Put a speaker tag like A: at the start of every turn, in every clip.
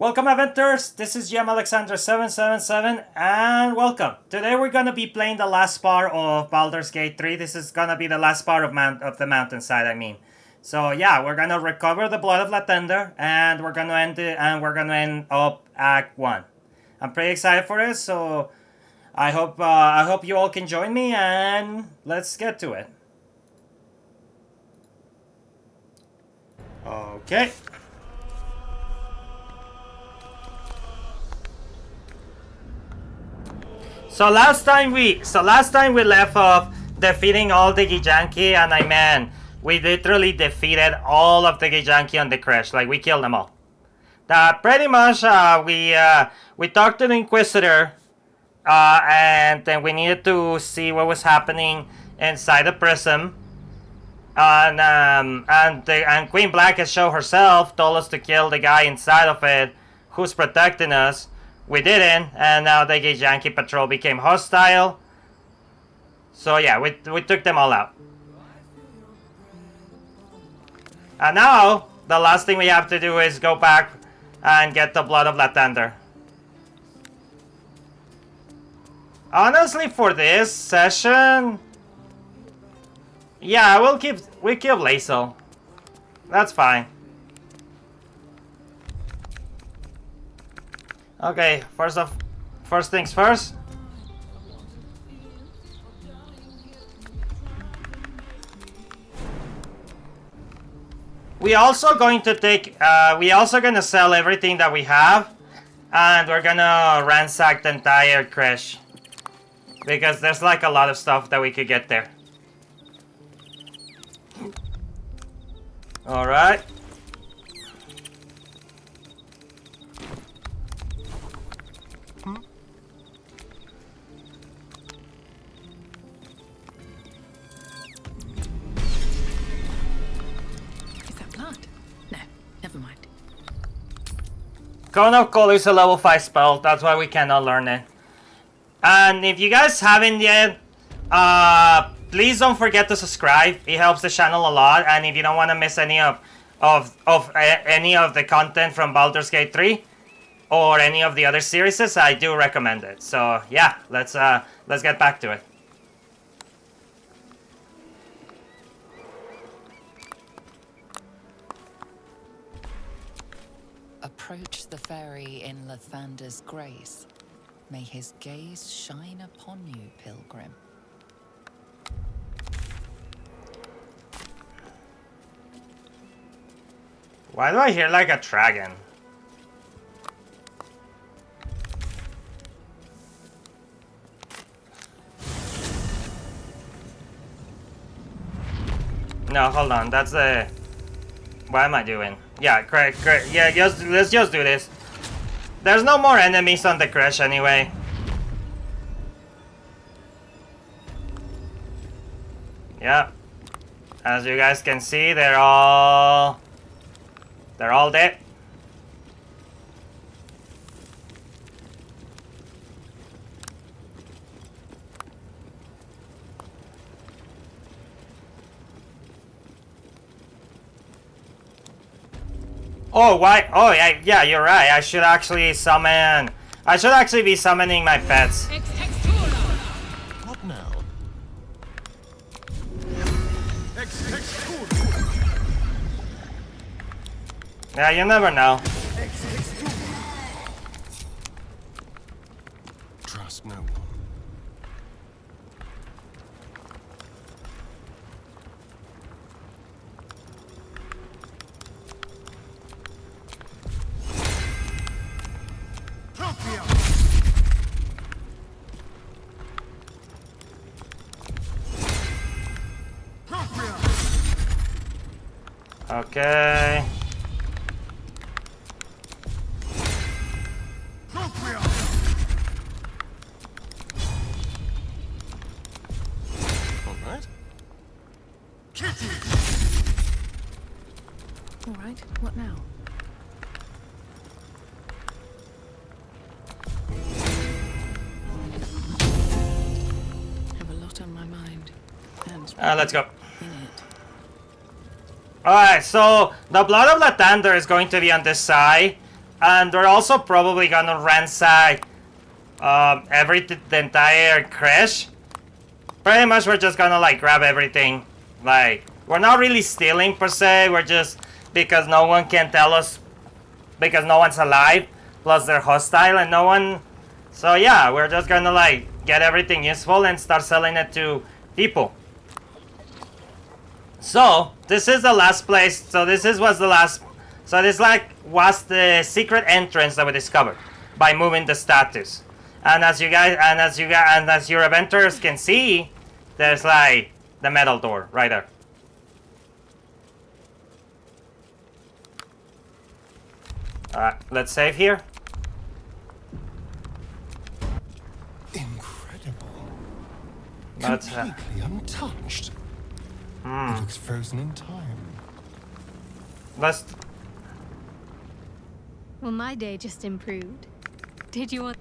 A: Welcome, Adventures! This is Alexander777 and welcome. Today we're gonna be playing the last part of Baldur's Gate 3. This is gonna be the last part of the mountainside, I mean. So yeah, we're gonna recover the Blood of Lathander and we're gonna end up Act 1. I'm pretty excited for this, so I hope you all can join me and let's get to it. Okay. So last time we left off defeating all the Gijanki, and we literally defeated all of the Gijanki on the crash. Like, we killed them all. Pretty much, we talked to the Inquisitor, and then we needed to see what was happening inside the prison. And Queen Black show herself told us to kill the guy inside of it, who's protecting us. We didn't, and now the Gijanki patrol became hostile. So yeah, we took them all out. And now, the last thing we have to do is go back and get the Blood of Lathander. Honestly, for this session, yeah, we kill Lae'zel. That's fine. Okay, first things first. We also going to sell everything that we have, and we're gonna ransack the entire crash because there's like a lot of stuff that we could get there. All right. Cone of Cold is a level 5 spell, that's why we cannot learn it. And if you guys haven't yet, please don't forget to subscribe. It helps the channel a lot, and if you don't want to miss any of the content from Baldur's Gate 3 or any of the other series, I do recommend it. So yeah, let's get back to it.
B: Approach the fairy in Lathander's grace. May his gaze shine upon you, pilgrim.
A: Why do I hear like a dragon? No, hold on, that's the... What am I doing? Yeah, great. Yeah, let's just do this. There's no more enemies on the crash anyway. Yeah. As you guys can see, they're all dead. Oh, why? Oh, yeah, you're right. I should actually be summoning my pets.
C: What now?
A: Yeah, you never know.
C: Trust no one.
A: Okay.
B: All right, what now? Have a lot on my mind. And
A: Let's go.
B: in it.
A: Alright, so the Blood of Lathander is going to be on this side. And we're also probably gonna ransack the entire crash. Pretty much we're just gonna like grab everything. Like, we're not really stealing per se, we're just, because no one can tell us, because no one's alive, plus they're hostile and no one, so yeah, we're just gonna like get everything useful and start selling it to people. So this is the last place, so this was the secret entrance that we discovered by moving the status. And as your eventers can see, there's like the metal door right there. Alright, let's save here.
C: Incredible.
A: Let's,
C: Completely untouched. It looks frozen in time.
A: let's
D: Well, my day just improved. Did you want...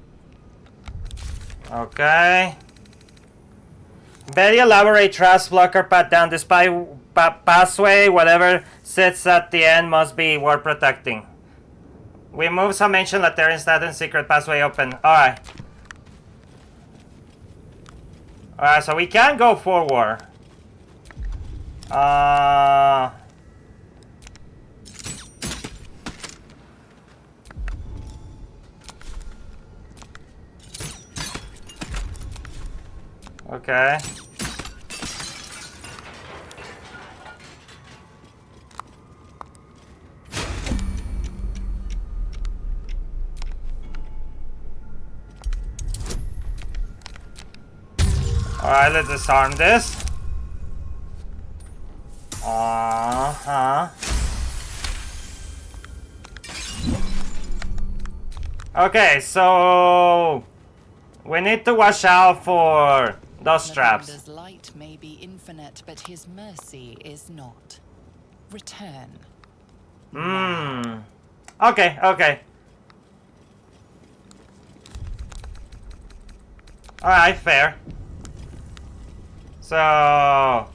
A: Okay. Very elaborate trust blocker pat down despite pathway. Whatever sits at the end must be worth protecting. We move some ancient Latharian status secret pathway open. Alright. Alright, so we can go forward. Okay. Alright, let's disarm this. Okay, so we need to watch out for those traps.
B: Lathander's light may be infinite, but his mercy is not. Return.
A: Okay, okay. Alright, fair. So...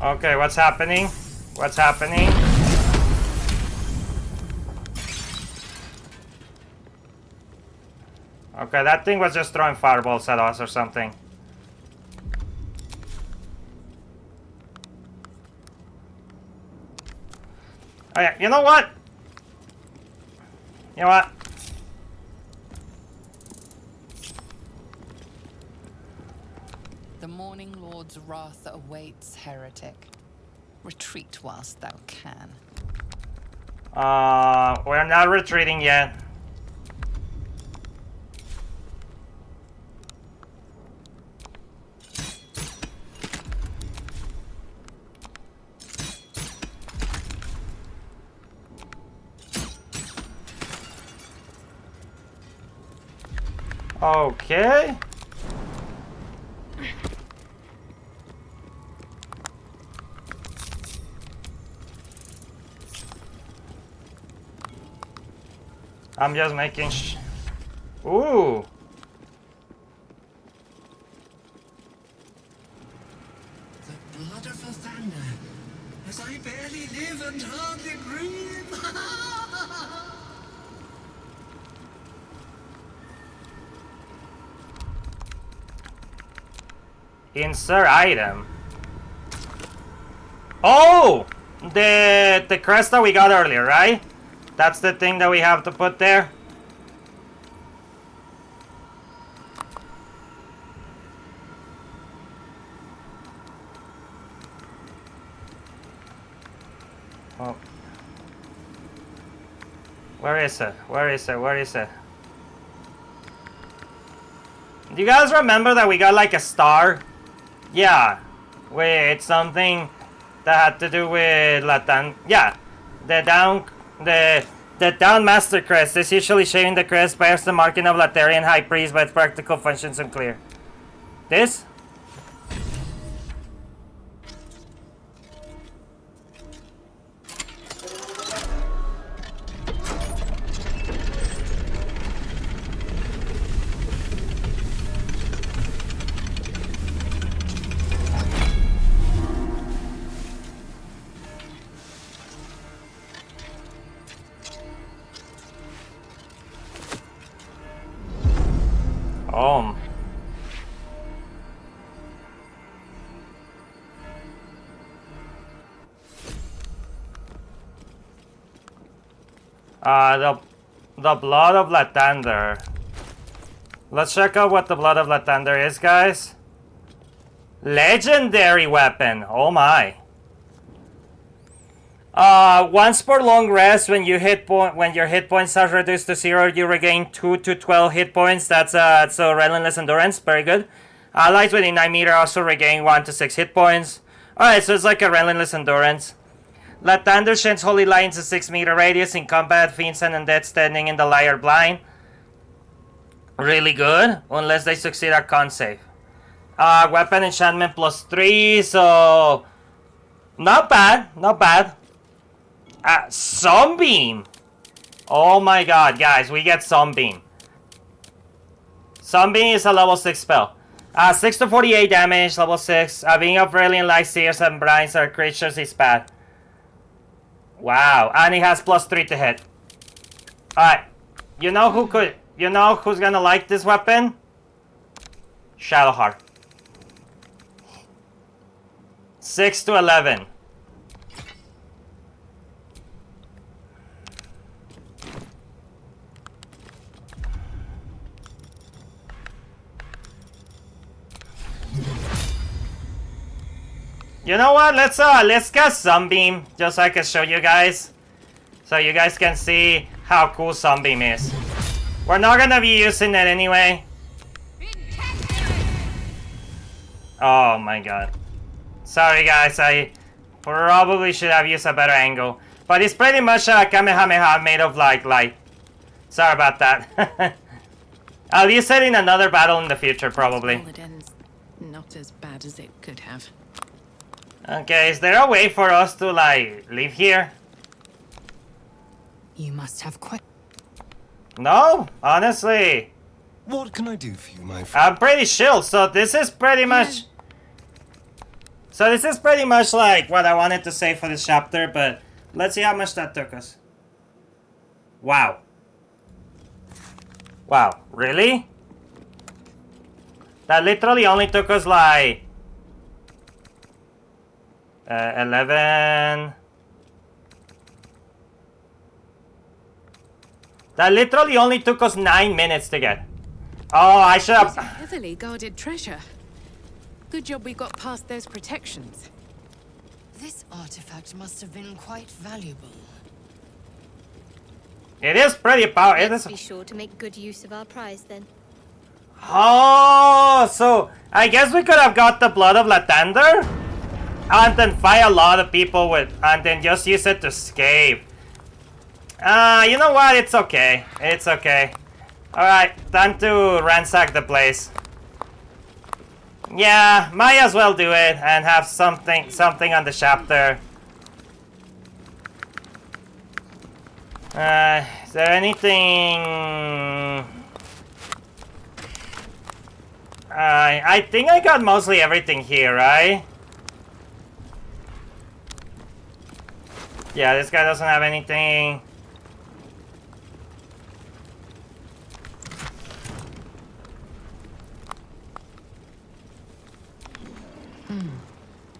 A: Okay, what's happening? What's happening? Okay, that thing was just throwing fireballs at us or something. Oh yeah, you know what? You know what?
B: The Morning Lord's wrath awaits, heretic. Retreat whilst thou can.
A: We're not retreating yet. Okay. I'm just making Ooh.
E: The blood of Lathander, as I barely live and hardly breathe.
A: Insert item. Oh! The crest that we got earlier, right? That's the thing that we have to put there. Oh. Where is it? Where is it? Where is it? Do you guys remember that we got like a star? Yeah. With something that had to do with Latan. Yeah. The down master crest is usually shaving the crest bears the marking of Latharian High Priest, but its practical functions unclear. This? Oh. The Blood of Lathander. Let's check out what the Blood of Lathander is, guys. Legendary weapon. Oh my. Once per long rest, when your hit points are reduced to 0, you regain 2 to 12 hit points. That's so relentless endurance. Very good. Allies within 9 meter also regain 1 to 6 hit points. Alright, so it's like a relentless endurance. Lathander sheds holy light into 6 meter radius in combat. Fiends and undead standing in the light are blind. Really good, unless they succeed at con save. Weapon enchantment plus 3, so not bad, not bad. Sunbeam. Oh my god, guys, we get Sunbeam. Sunbeam is a level 6 spell. 6 to 48 damage, level 6. Being of Brilliant Light, Seers, and Blinds are creatures is bad. Wow, and it has plus 3 to hit. Alright, you know who's gonna like this weapon? Shadowheart. 6 to 11. You know what? Let's get Sunbeam just so I can show you guys, so you guys can see how cool Sunbeam is. We're not gonna be using it anyway. Oh my god. Sorry guys, I probably should have used a better angle, but it's pretty much a Kamehameha made of like light. Sorry about that. I'll use it in another battle in the future probably.
B: Well, it ends not as bad as it could have.
A: Okay, is there a way for us to, like, leave here?
F: You must have quite.
A: No, honestly.
C: What can I do for you, my friend?
A: I'm pretty chill, so this is pretty much... So this is pretty much, like, what I wanted to say for this chapter, but let's see how much that took us. Wow. Wow, really? That literally only took us, like... 11. That literally only took us 9 minutes to get. Oh, I should
F: It's a
A: have.
F: heavily guarded treasure. Good job we got past those protections.
G: This artifact must have been quite valuable.
A: It is pretty powerful. It
D: Let's
A: is.
D: be sure to make good use of our prize then.
A: Oh, so I guess we could have got the Blood of Lathander and then fight a lot of people with, and then just use it to escape. You know what? It's okay. It's okay. Alright, time to ransack the place. Yeah, might as well do it and have something on the chapter. Is there anything... I think I got mostly everything here, right? Yeah, this guy doesn't have anything.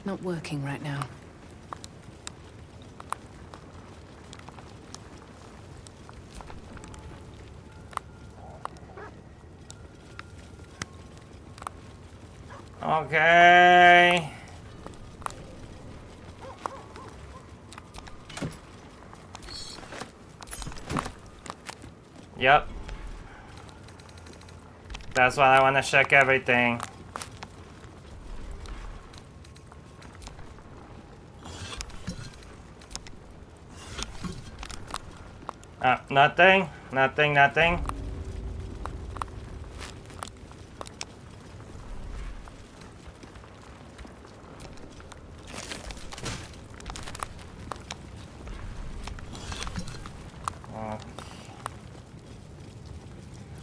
F: Not working right now.
A: Okay. Yep. That's why I want to check everything. Nothing. Nothing, nothing.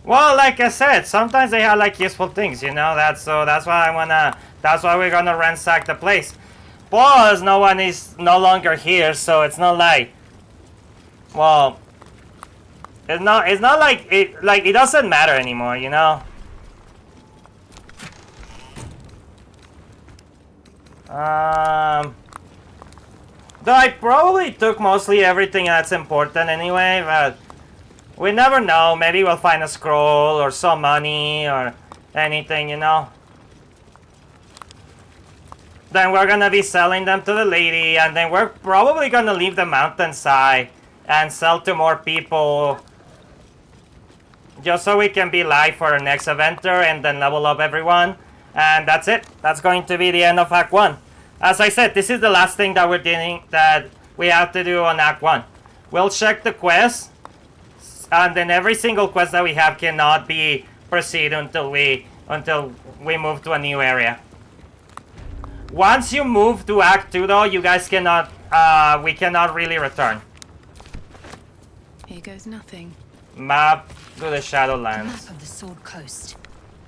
A: Well, like I said, sometimes they have like useful things, you know. That's why I wanna. That's why we're gonna ransack the place. Plus, no one is no longer here, so it's not like. Well, it's not. It's not like it. Like it doesn't matter anymore, you know. Though I probably took mostly everything that's important anyway, but. We never know, maybe we'll find a scroll or some money or anything, you know. Then we're gonna be selling them to the lady, and then we're probably gonna leave the mountainside and sell to more people. Just so we can be live for our next adventure and then level up everyone. And that's it. That's going to be the end of Act 1. As I said, this is the last thing that we're doing, that we have to do on Act 1. We'll check the quest. And then every single quest that we have cannot be proceed until we move to a new area. Once you move to Act 2 though, you guys cannot we cannot really return.
F: Here goes nothing.
A: Map to the
G: A
A: Shadowlands.
G: map of the Sword Coast.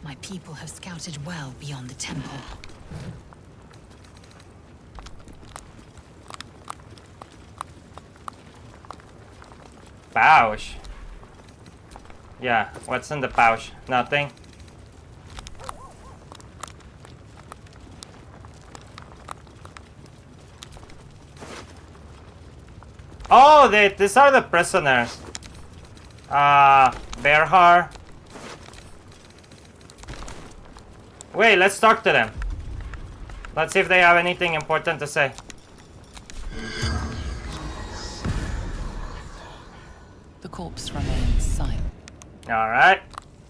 G: My people have scouted well beyond the temple.
A: Pouch. Yeah, what's in the pouch? Nothing. Oh, these are the prisoners. Berhar. Wait, let's talk to them. Let's see if they have anything important to say.
B: The corpse remains silent.
A: Alright.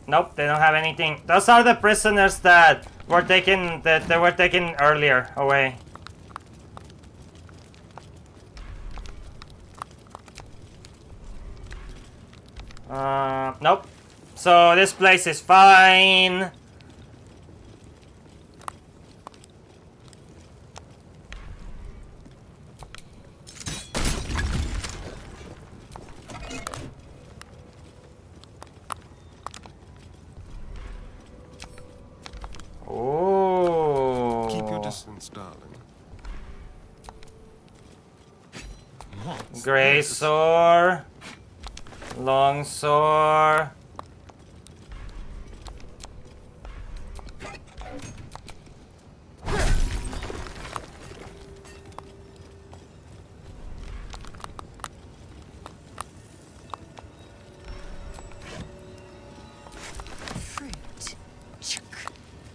A: Nope, they don't have anything. Those are the prisoners that were taken earlier away. Nope. So this place is fine. Oh.
C: Keep your distance, darling. What's
A: Grey
C: this?
A: sword. Long sword.
G: Fruit. Chuk.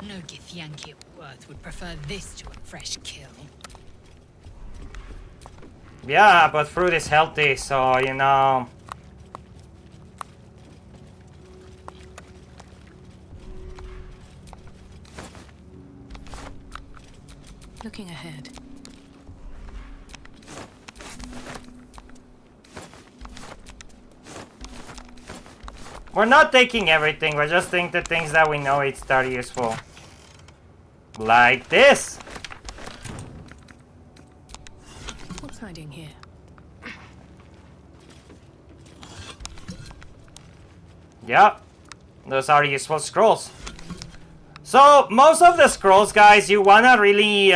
G: No Githyanki at Worth would prefer this to a fresh kill.
A: Yeah, but fruit is healthy, so you know.
F: Looking ahead.
A: We're not taking everything, we're just taking the things that we know it's that useful. Like this!
F: What's hiding here?
A: Yep, those are useful scrolls. So, most of the scrolls, guys, you wanna really,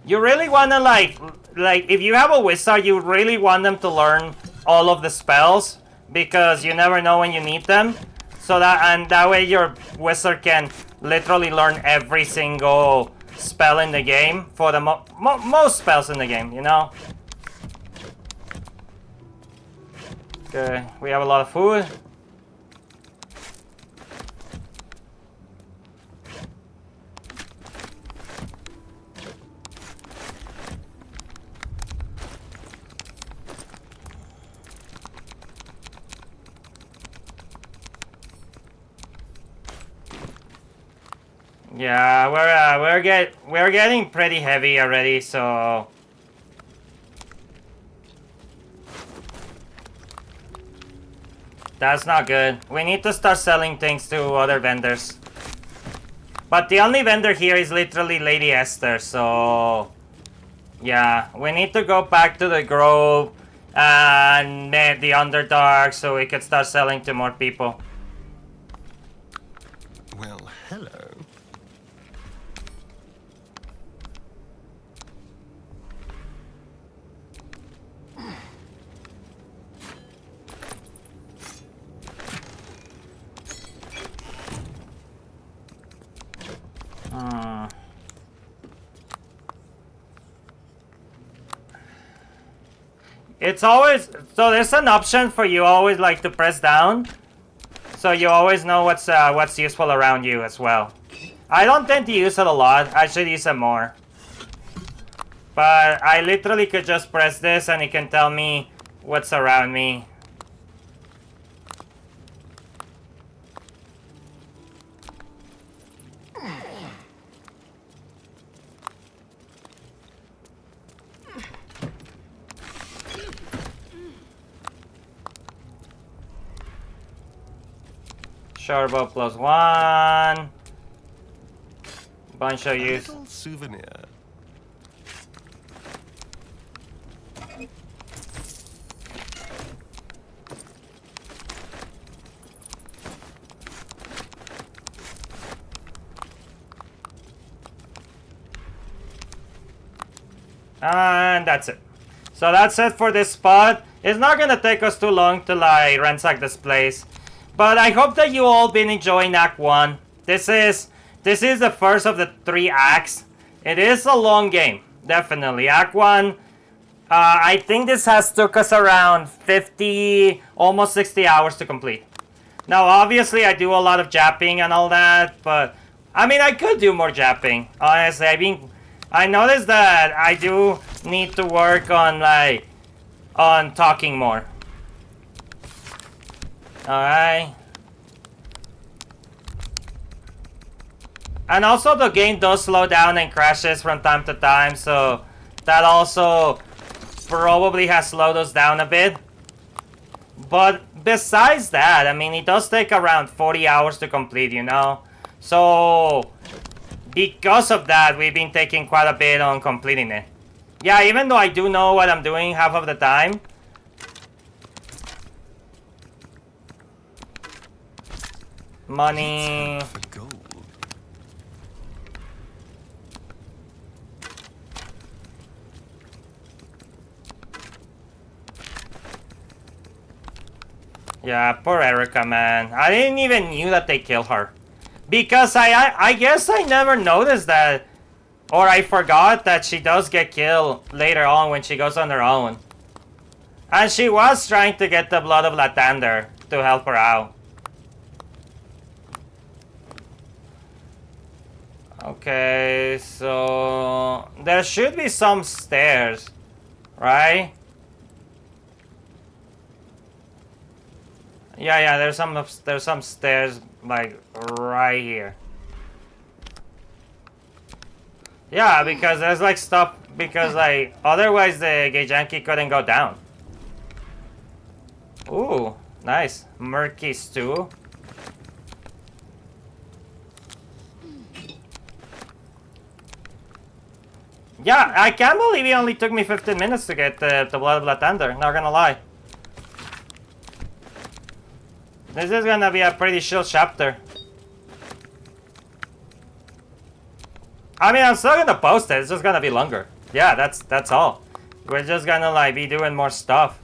A: you really wanna like, if you have a wizard, you really want them to learn all of the spells, because you never know when you need them. So that way your wizard can literally learn every single spell in the game, for the most spells in the game, you know? Okay, we have a lot of food. Yeah, we're getting pretty heavy already, so that's not good. We need to start selling things to other vendors. But the only vendor here is literally Lady Esther, so yeah, we need to go back to the Grove and the Underdark so we could start selling to more people.
C: Well, hello.
A: It's always, so there's an option for you always like to press down, so you always know what's useful around you as well. I don't tend to use it a lot. I should use it more. But I literally could just press this and it can tell me what's around me. Shortbow +1. Bunch of use.
C: Little souvenir.
A: And that's it. So that's it for this spot. It's not gonna take us too long to like ransack this place. But I hope that you all been enjoying Act 1. This is the first of the 3 acts. It is a long game, definitely. Act 1, I think this has took us around 50, almost 60 hours to complete. Now, obviously, I do a lot of japping and all that, but I mean, I could do more japping. Honestly, I noticed that I do need to work on on talking more. Alright. And also the game does slow down and crashes from time to time, so that also probably has slowed us down a bit. But besides that, I mean, it does take around 40 hours to complete, you know? So because of that, we've been taking quite a bit on completing it. Yeah, even though I do know what I'm doing half of the time. Money.
C: For gold.
A: Yeah, poor Erica, man. I didn't even knew that they killed her. Because I guess I never noticed that. Or I forgot that she does get killed later on when she goes on her own. And she was trying to get the Blood of Lathander to help her out. Okay, so there should be some stairs, right? Yeah, there's some stairs like right here. Yeah, because there's like stuff, because like otherwise the Geijanki couldn't go down. Ooh, nice. Murky stew. Yeah, I can't believe it only took me 15 minutes to get the Blood of Lathander, not gonna lie. This is gonna be a pretty chill chapter. I mean, I'm still gonna post it, it's just gonna be longer. Yeah, that's all. We're just gonna like be doing more stuff.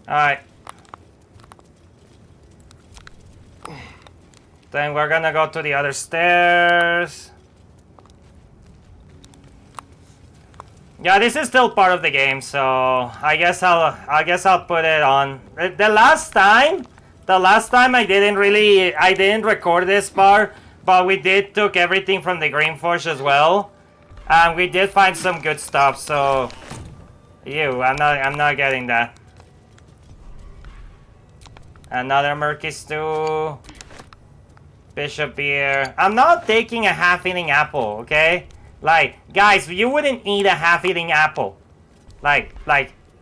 A: Alright. Then we're gonna go to the other stairs. Yeah, this is still part of the game, so I guess I'll put it on. The last time I didn't record this part, but we did took everything from the Greenforge as well, and we did find some good stuff. So, I'm not getting that. Another murky stew. Bishop beer. I'm not taking a half-eating apple, okay? Like, guys, you wouldn't eat a half-eating apple. Like,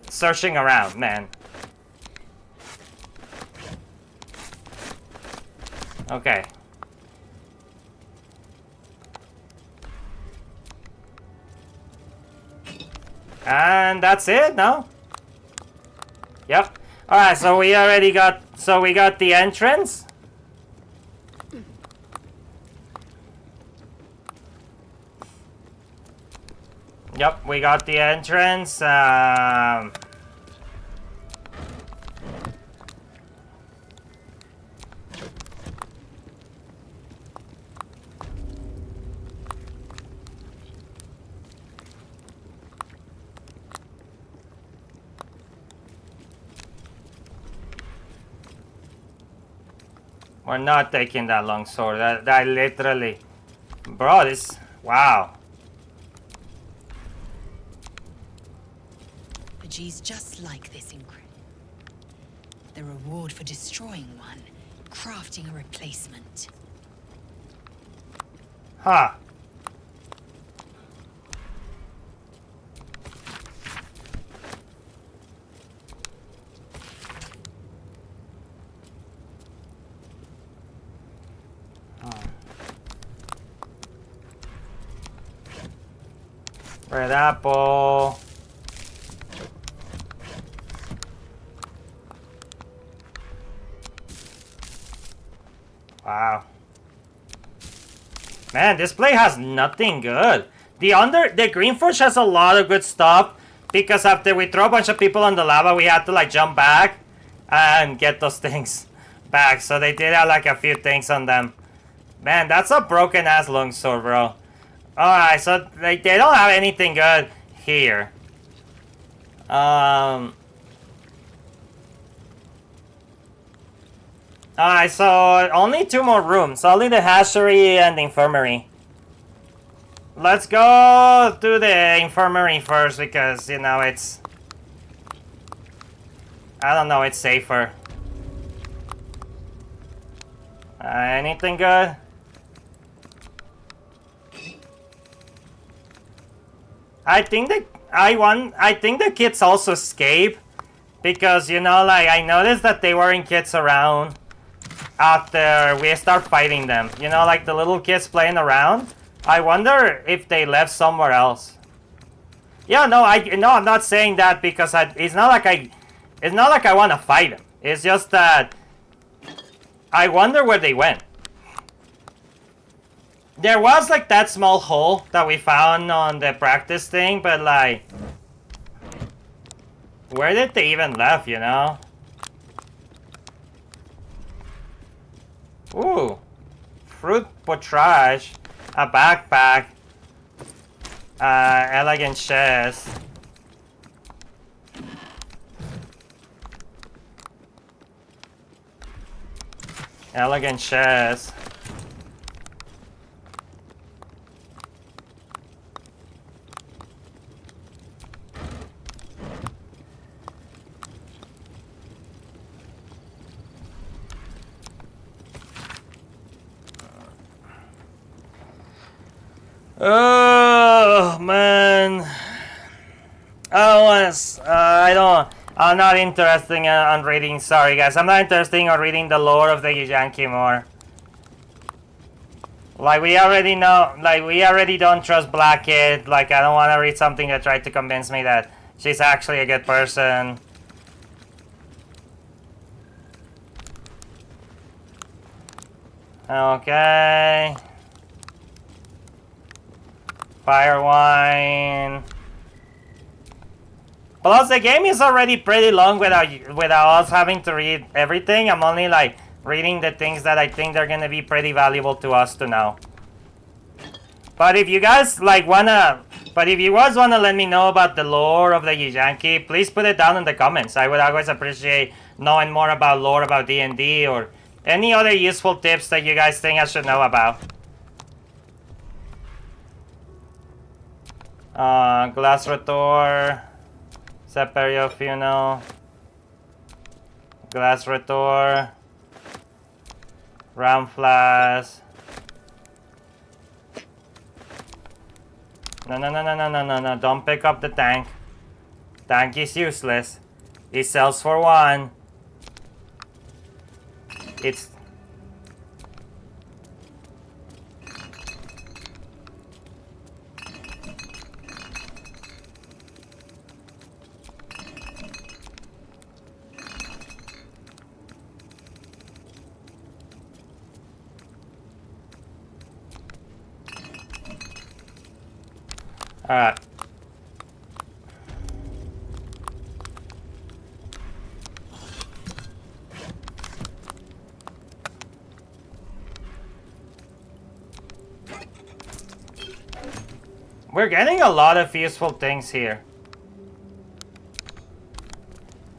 A: searching around, man. Okay. And that's it, no? Yep. Alright, so we already got... So we got the entrance. Yep, we got the entrance. We're not taking that long sword. That literally... Bro, this... Wow.
G: A G's just like this incredible. The reward for destroying one, crafting a replacement.
A: Huh. Red apple. Wow. Man, this play has nothing good. The green forge has a lot of good stuff because after we throw a bunch of people on the lava, we had to like jump back and get those things back. So they did have like a few things on them. Man, that's a broken ass longsword, bro. Alright, so they don't have anything good here. Alright, so only 2 more rooms. Only the hatchery and the infirmary. Let's go to the infirmary first because, you know, it's... I don't know, it's safer. Anything good? I think the kids also escape because, you know, like I noticed that they weren't kids around after we start fighting them. You know, like the little kids playing around. I wonder if they left somewhere else. Yeah, no, I'm not saying that because it's not like I want to fight them. It's just that I wonder where they went. There was like that small hole that we found on the practice thing, but like, where did they even left, you know? Ooh, fruit potage, a backpack, elegant chest. Elegant chest. Oh man, I'm not interested on reading. Sorry guys, I'm not interested in reading the lore of the Yankee more. Like we already know, like we already don't trust Black Kid. Like I don't want to read something that tried to convince me that she's actually a good person. Okay. Fire wine. Plus, the game is already pretty long without us having to read everything. I'm only like reading the things that I think they're gonna be pretty valuable to us to know. But if you guys like wanna let me know about the lore of the Yankee, please put it down in the comments. I would always appreciate knowing more about lore about D&D or any other useful tips that you guys think I should know about. Glass Retour, Superior Funnel, Glass Rhetor. Round Flask. No. Don't pick up the tank. Tank is useless. It sells for 1. It's... Alright. We're getting a lot of useful things here.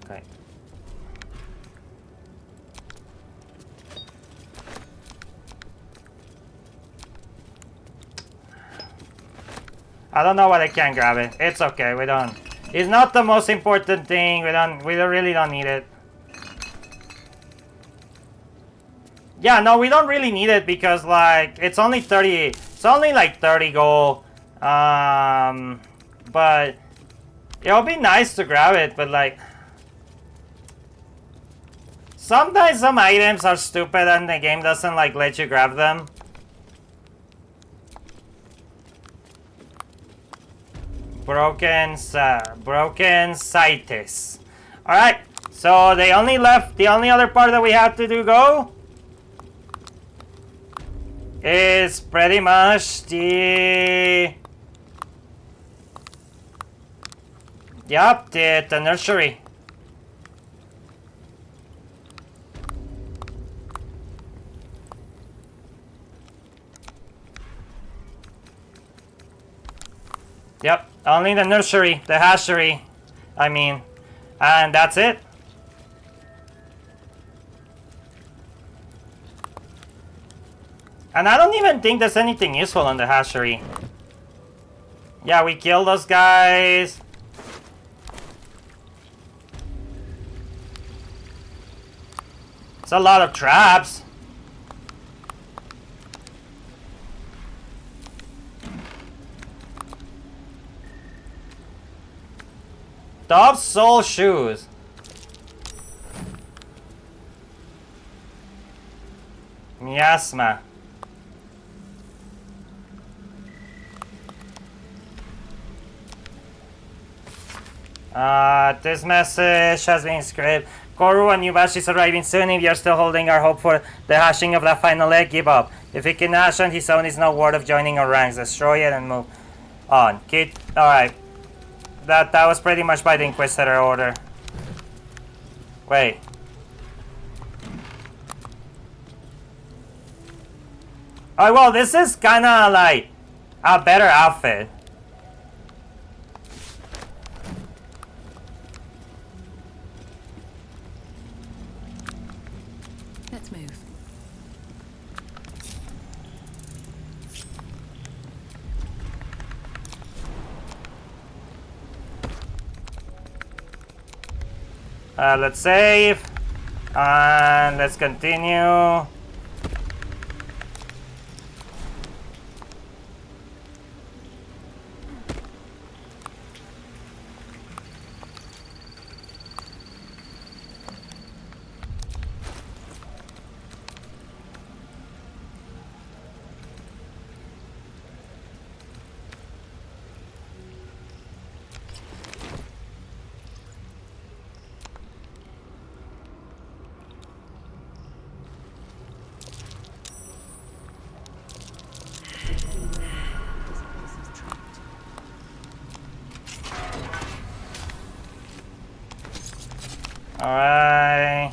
A: Okay. I don't know why I can't grab it. It's okay, we don't. It's not the most important thing. We really don't need it. Yeah, no, we don't really need it because like it's only 30. It's only like 30 gold. But it'll be nice to grab it, but like sometimes some items are stupid and the game doesn't like let you grab them. Broken Citus. Alright, so the only other part that we have to go is pretty much the nursery. Yep, only the nursery, the hatchery, I mean, and that's it. And I don't even think there's anything useful on the hatchery. Yeah, we killed those guys. It's a lot of traps. Top soul shoes. Miasma. This message has been scripted. Koru, a new batch is arriving soon. If you're still holding our hope for the hashing of that final egg, give up. If he can hash on his own, it's not worth of joining our ranks. Destroy it and move on. Kid, alright. That was pretty much by the Inquisitor order. Wait. Oh, well, this is kinda like a better outfit.
F: Let's move.
A: Let's save. And let's continue. Alright.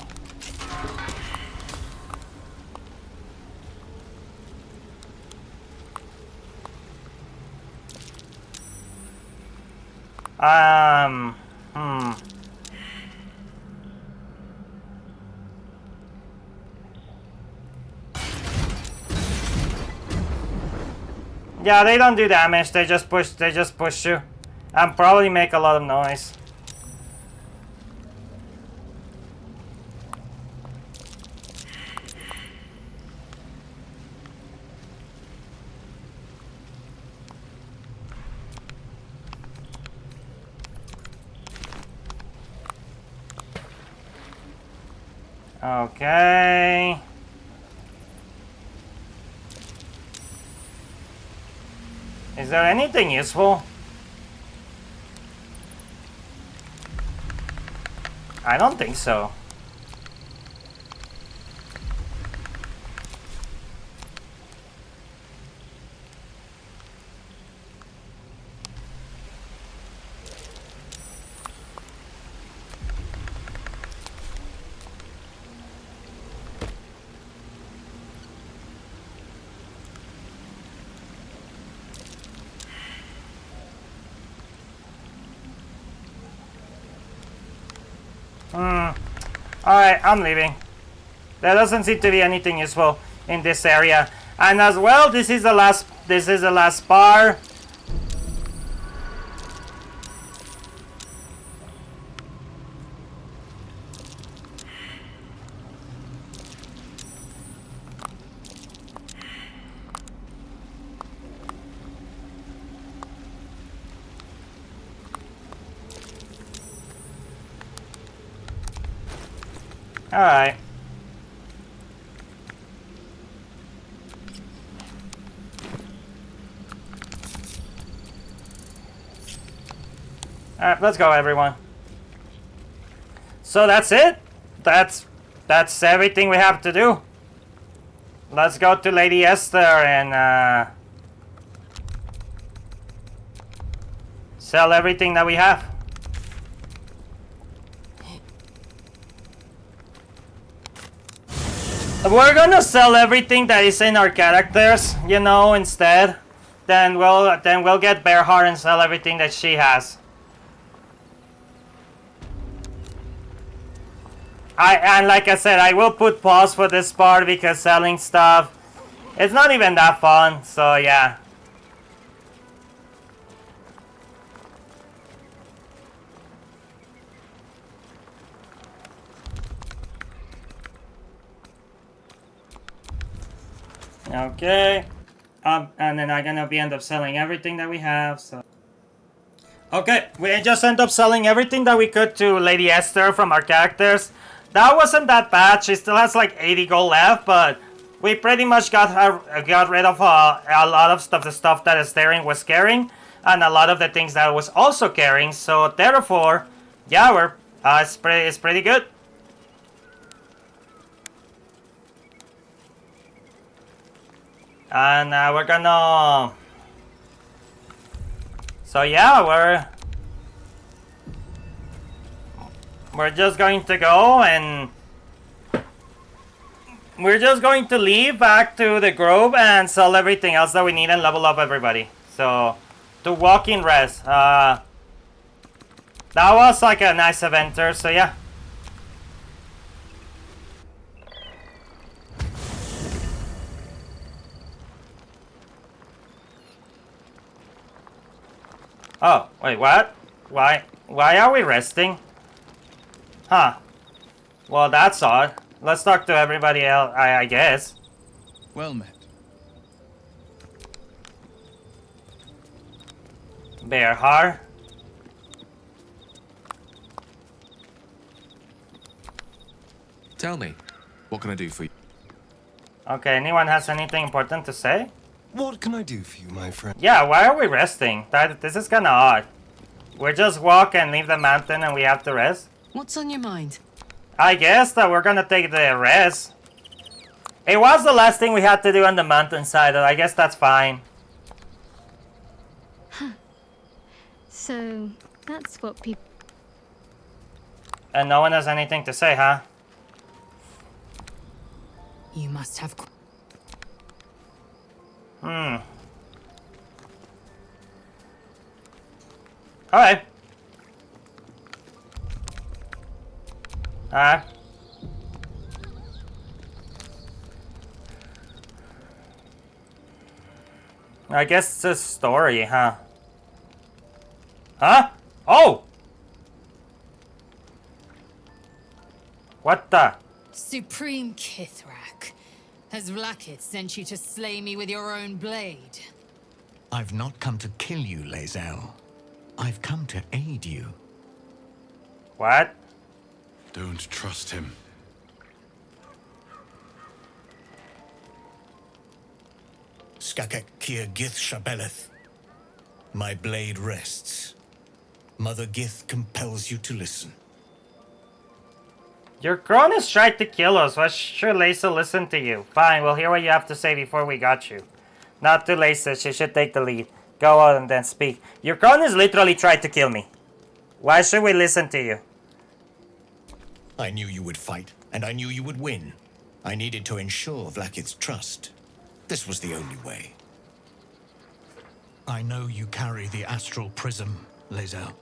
A: Yeah, they don't do damage, they just push you. And probably make a lot of noise. Okay. Is there anything useful? I don't think so. Alright, I'm leaving. There doesn't seem to be anything useful in this area. And as well, this is the last bar. Alright. Alright, let's go everyone. So that's it. That's everything we have to do. Let's go to Lady Esther and sell everything that we have. We're gonna sell everything that is in our characters, you know, instead. Then we'll get Bearheart and sell everything that she has. And like I said, I will put pause for this part because selling stuff, it's not even that fun. So yeah. Okay, and then I'm gonna end up selling everything that we have. So, okay, we just end up selling everything that we could to Lady Esther from our characters. That wasn't that bad. She still has like 80 gold left, but we pretty much got rid of a lot of stuff, the stuff that Esther was carrying, and a lot of the things that I was also carrying. So therefore, yeah, it's pretty good. And we're gonna... So yeah, we're just going to go and... We're just going to leave back to the grove and sell everything else that we need and level up everybody. So, to walk in rest. That was like a nice adventure, so yeah. Oh, wait, what? Why are we resting? Huh. Well, that's odd. Let's talk to everybody else, I guess.
C: Well met.
A: Bearheart.
C: Tell me, what can I do for you?
A: Okay, anyone has anything important to say?
H: What can I do for you, my friend?
A: Yeah, why are we resting? This is kinda odd. We just walk and leave the mountain and we have to rest?
F: What's on your mind?
A: I guess that we're gonna take the rest. It was the last thing we had to do on the mountainside, I guess that's fine.
D: So, that's what people...
A: And no one has anything to say, huh?
G: You must have...
A: Alright. Alright. I guess it's a story, huh? Huh? Oh! What the?
G: Supreme Kithrak. Has Vlakith sent you to slay me with your own blade?
I: I've not come to kill you, Lae'zel. I've come to aid you.
A: What?
C: Don't trust him.
I: Skakek Kir Gith Shabeleth. My blade rests. Mother Gith compels you to listen.
A: Your Cronus tried to kill us. Why should Lisa listen to you? Fine, we'll hear what you have to say before we got you. Not to Lisa, she should take the lead. Go on and then speak. Your Cronus literally tried to kill me. Why should we listen to you?
I: I knew you would fight, and I knew you would win. I needed to ensure Vlakith's trust. This was the only way. I know you carry the astral prism, Lae'zel.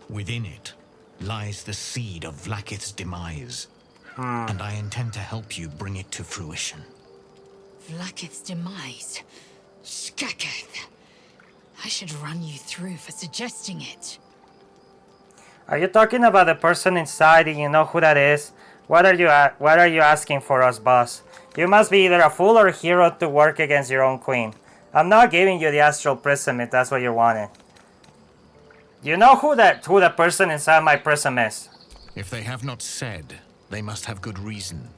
I: Within it lies the seed of Vlakith's demise. And I intend to help you bring it to fruition.
G: Vlakith's demise? Skaketh. I should run you through for suggesting it.
A: Are you talking about the person inside and you know who that is? What are you asking for us, boss? You must be either a fool or a hero to work against your own queen. I'm not giving you the astral prism if that's what you wanted. You know who the person inside my prism is?
I: If they have not said, they must have good reason.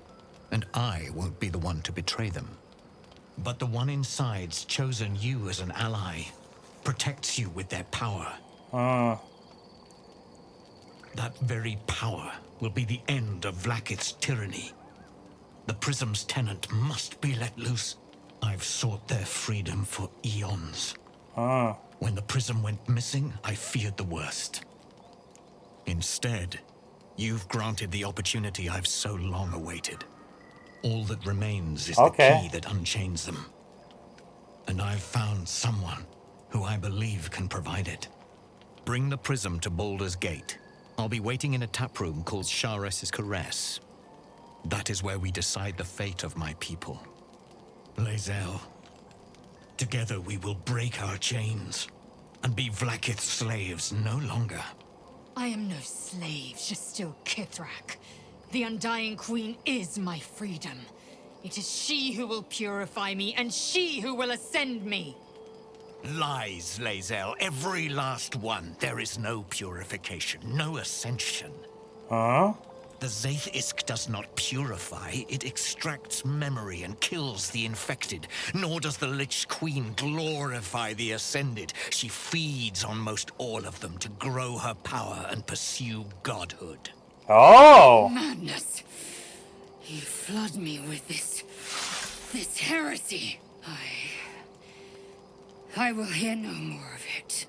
I: And I won't be the one to betray them. But the one inside's chosen you as an ally. Protects you with their power. That very power will be the end of Vlakith's tyranny. The prism's tenant must be let loose. I've sought their freedom for eons. When the prism went missing, I feared the worst. Instead, you've granted the opportunity I've so long awaited. All that remains is the key that unchains them. And I've found someone who I believe can provide it. Bring the prism to Baldur's Gate. I'll be waiting in a taproom called Shares's Caress. That is where we decide the fate of my people. Lae'zel, together we will break our chains and be Vlakith's slaves no longer.
G: I am no slave, just still Kithrak. The Undying Queen is my freedom. It is she who will purify me, and she who will ascend me.
I: Lies, Lae'zel, every last one. There is no purification, no ascension. The Zaith Isk does not purify, it extracts memory and kills the infected. Nor does the Lich Queen glorify the ascended. She feeds on most all of them to grow her power and pursue godhood.
A: Oh!
G: Madness! You flood me with this heresy. I will hear no more of it.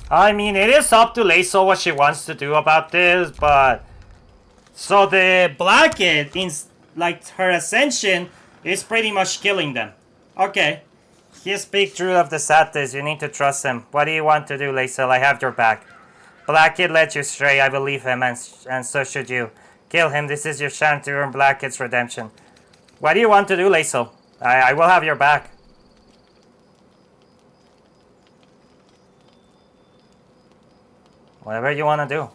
A: I mean, it is up to Lae'zel what she wants to do about this, but... So the Blackhead, like her ascension, is pretty much killing them. Okay. He speaks true of the Satis, you need to trust him. What do you want to do, Lae'zel? I have your back. Blackhead led you stray, I believe him, and so should you. Kill him, this is your chance to earn Blackhead's redemption. What do you want to do, Lae'zel? I will have your back. Whatever you want to do.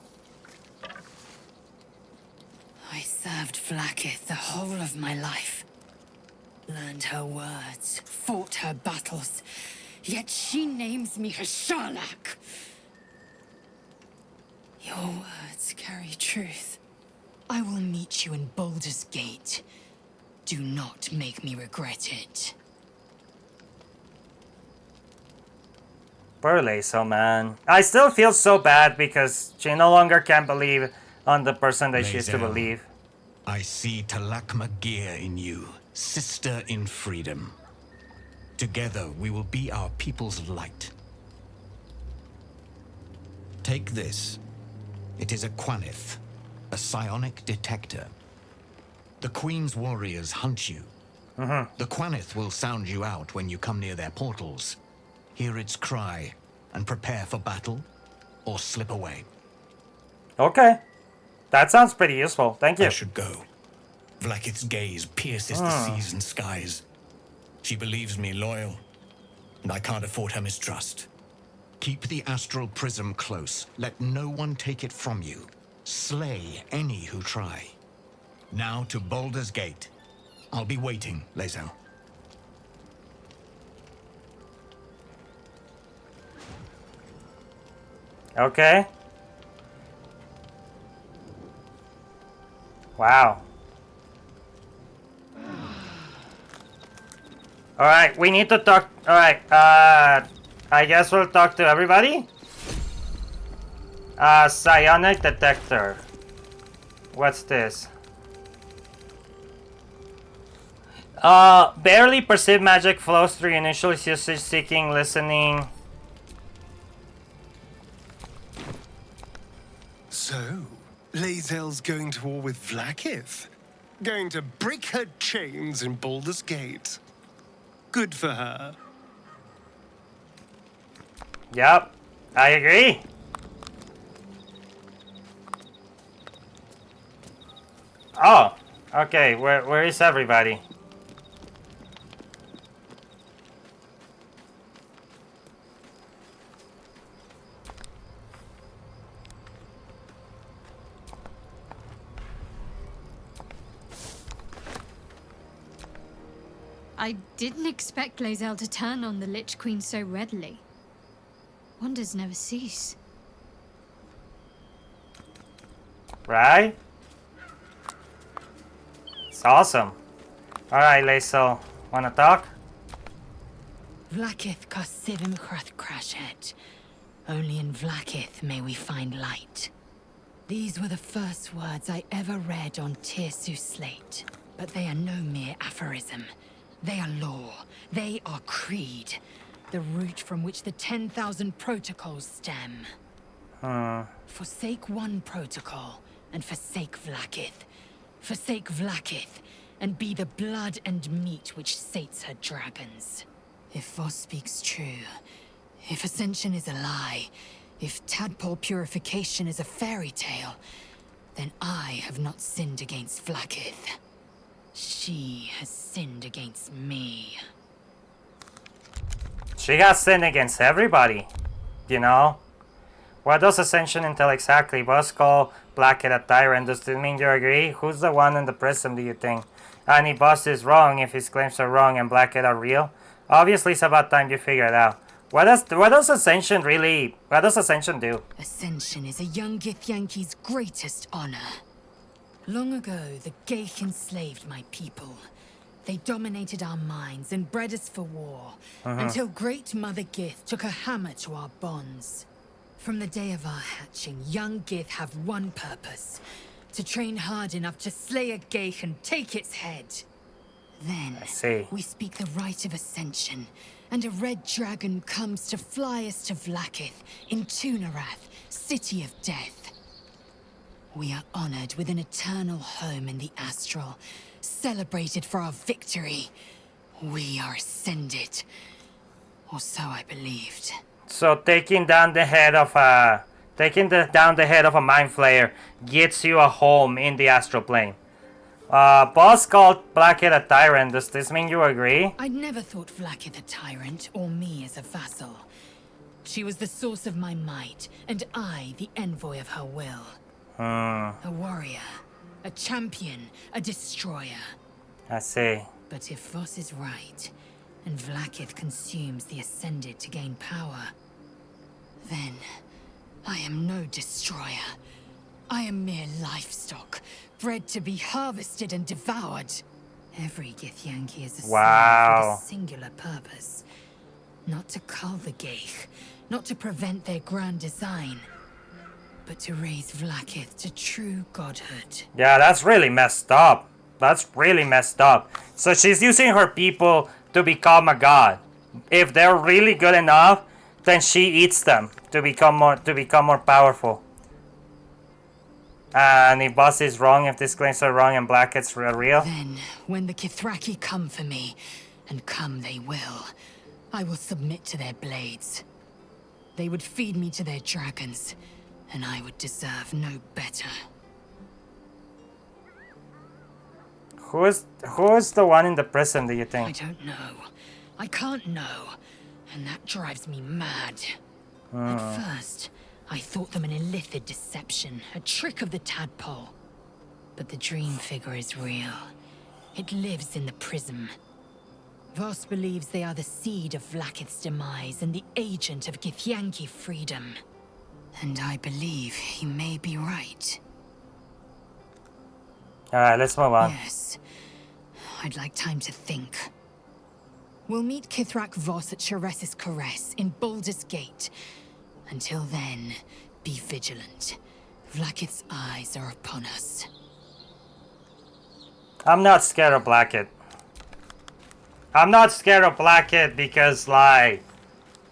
G: I served Vlakith the whole of my life. Learned her words, fought her battles. Yet she names me her Sharlak. Your words carry truth. I will meet you in Baldur's Gate. Do not make me regret it.
A: Poor Lae'zel, man. I still feel so bad because she no longer can believe on the person that she used to
I: Lae'zel,
A: believe.
I: I see Talakma Gear in you, sister in freedom. Together we will be our people's light. Take this. It is a Quanith, a psionic detector. The Queen's warriors hunt you. The Quanith will sound you out when you come near their portals. Hear its cry and prepare for battle, or slip away.
A: Okay. That sounds pretty useful. Thank you.
I: I should go. Vlakith's gaze pierces the seas and skies. She believes me loyal, and I can't afford her mistrust. Keep the astral prism close. Let no one take it from you. Slay any who try. Now to Baldur's Gate. I'll be waiting, Lae'zel.
A: Okay. Wow. Alright, we need to talk. Alright, I guess we'll talk to everybody. Psionic detector. What's this? Barely perceived magic flows through initial usage, seeking, listening.
H: So, Lae'zel's going to war with Vlaakith? Going to break her chains in Baldur's Gate? Good for her.
A: Yep, I agree. Oh, okay, where is everybody?
D: I didn't expect Lae'zel to turn on the Lich Queen so readily. Wonders never cease.
A: Right? It's awesome. Alright, Lae'zel, wanna talk?
G: Vlaakith Kosivim Chrath Crashet. Only in Vlaakith may we find light. These were the first words I ever read on Tirsu's slate. But they are no mere aphorism. They are law. They are creed. The root from which the 10,000 protocols stem. Forsake one protocol, and forsake Vlaakith. Forsake Vlaakith, and be the blood and meat which sates her dragons. If Voss speaks true, if Ascension is a lie, if tadpole purification is a fairy tale, then I have not sinned against Vlaakith. She has sinned against me.
A: She got sinned against everybody, you know? What does Ascension entail exactly? Boss call Blackhead a tyrant. Does this mean you agree? Who's the one in the prism, do you think? And if Boss is wrong, if his claims are wrong and Blackhead are real? Obviously it's about time you figure it out. What does Ascension really... What does Ascension do?
G: Ascension is a young Githyanki's greatest honor. Long ago, the Geich enslaved my people. They dominated our minds and bred us for war, until Great Mother Gith took a hammer to our bonds. From the day of our hatching, young Gith have one purpose: to train hard enough to slay a Geich and take its head. Then,
A: I see.
G: we speak the rite of Ascension, and a red dragon comes to fly us to Vlaakith, in Tunarath, City of Death. We are honored with an eternal home in the Astral, celebrated for our victory. We are ascended. Or so I believed.
A: So taking down the head of a... down the head of a mind flayer gets you a home in the astral plane. Boss called Blackhead a tyrant. Does this mean you agree?
G: I'd never thought Vlaakith a tyrant, or me as a vassal. She was the source of my might, and I the envoy of her will. A warrior, a champion, a destroyer.
A: I see.
G: But if Voss is right, and Vlaakith consumes the Ascended to gain power, then I am no destroyer. I am mere livestock, bred to be harvested and devoured. Every Githyanki is a slave with a singular purpose. Not to cull the Geich, not to prevent their grand design, but to raise Vlaakith to true godhood.
A: Yeah, that's really messed up. That's really messed up. So she's using her people to become a god. If they're really good enough, then she eats them to become more powerful. And if Boss is wrong, if these claims are wrong and Blackhead's real,
G: then when the Kithraki come for me, and come they will, I will submit to their blades. They would feed me to their dragons, and I would deserve no better.
A: who is the one in the prison, do you think?
G: I don't know. I can't know. And that drives me mad. At first, I thought them an illithid deception, a trick of the tadpole. But the dream figure is real. It lives in the prism. Voss believes they are the seed of Vlaakith's demise and the agent of Githyanki freedom. And I believe he may be right.
A: Alright, let's move on.
G: Yes. I'd like time to think. We'll meet Kithrak Voss at Chares's Caress in Baldur's Gate. Until then, be vigilant. Vlaakith's eyes are upon us.
A: I'm not scared of Blackhead. I'm not scared of Blackhead because, like...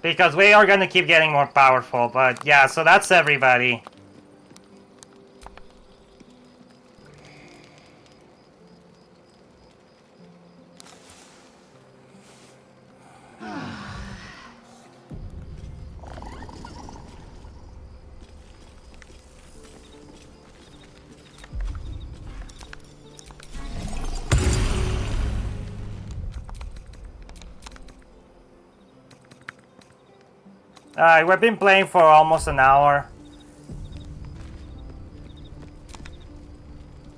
A: Because we are gonna keep getting more powerful, but yeah, so that's everybody. Alright, we've been playing for almost an hour.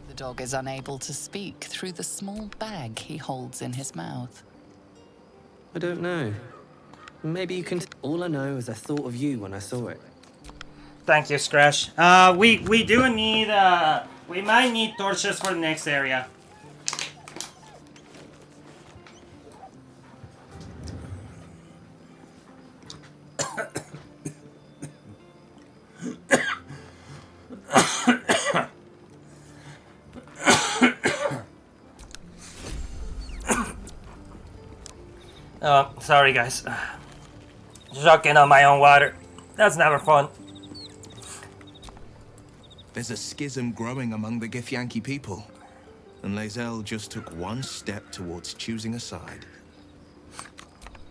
B: The dog is unable to speak through the small bag he holds in his mouth.
J: I don't know. Maybe you can... All I know is I thought of you when I saw it.
A: Thank you, Scratch. We do need, we might need torches for the next area. Oh, sorry guys. Sucking on my own water. That's never fun.
K: There's a schism growing among the Githyanki people, and Lae'zel just took one step towards choosing a side.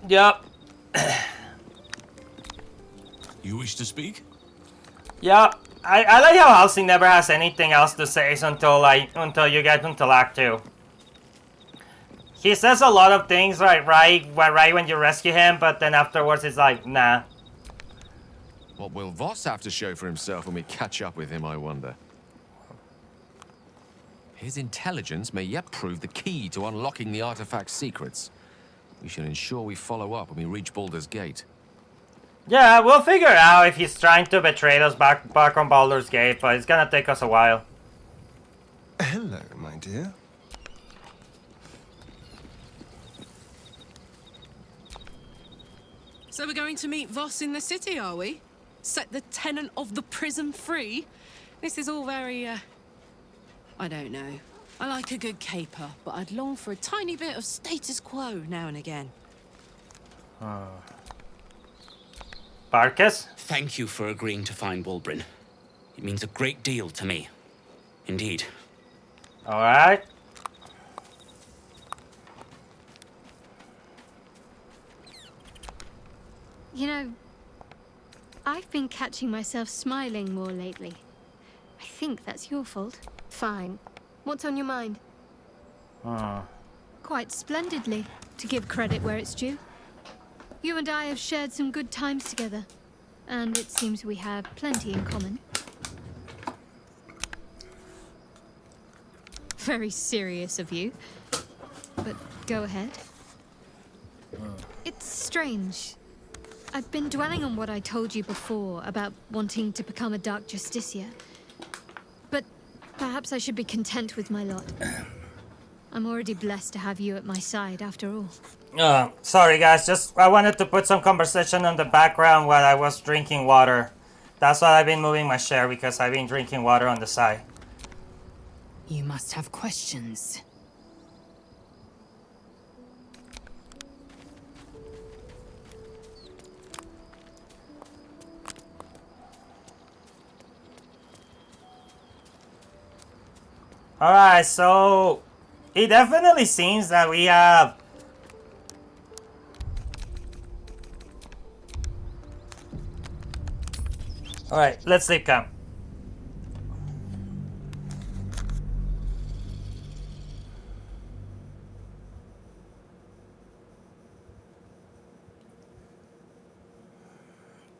A: Yep.
C: You wish to speak?
A: Yeah, I like how Halsey never has anything else to say until you get into Act 2. He says a lot of things right when you rescue him, but then afterwards it's like, nah.
L: What will Voss have to show for himself when we catch up with him, I wonder? His intelligence may yet prove the key to unlocking the artifact's secrets. We should ensure we follow up when we reach Baldur's Gate.
A: Yeah, we'll figure out if he's trying to betray us back on Baldur's Gate, but it's gonna take us a while.
H: Hello, my dear.
F: So we're going to meet Voss in the city, are we? Set the tenant of the prison free? This is all very, I don't know. I like a good caper, but I'd long for a tiny bit of status quo now and again.
A: Barkus?
M: Thank you for agreeing to find Wulbren. It means a great deal to me. Indeed.
A: Alright.
D: You know, I've been catching myself smiling more lately. I think that's your fault.
N: Fine. What's on your mind?
D: Quite splendidly, to give credit where it's due. You and I have shared some good times together, and it seems we have plenty in common. Very serious of you, but go ahead. It's strange. I've been dwelling on what I told you before about wanting to become a Dark Justiciar. But perhaps I should be content with my lot. I'm already blessed to have you at my side, after all.
A: Sorry guys, I wanted to put some conversation on the background while I was drinking water. That's why I've been moving my chair, because I've been drinking water on the side.
G: You must have questions.
A: Alright, so it definitely seems that we have Alright, let's take camp.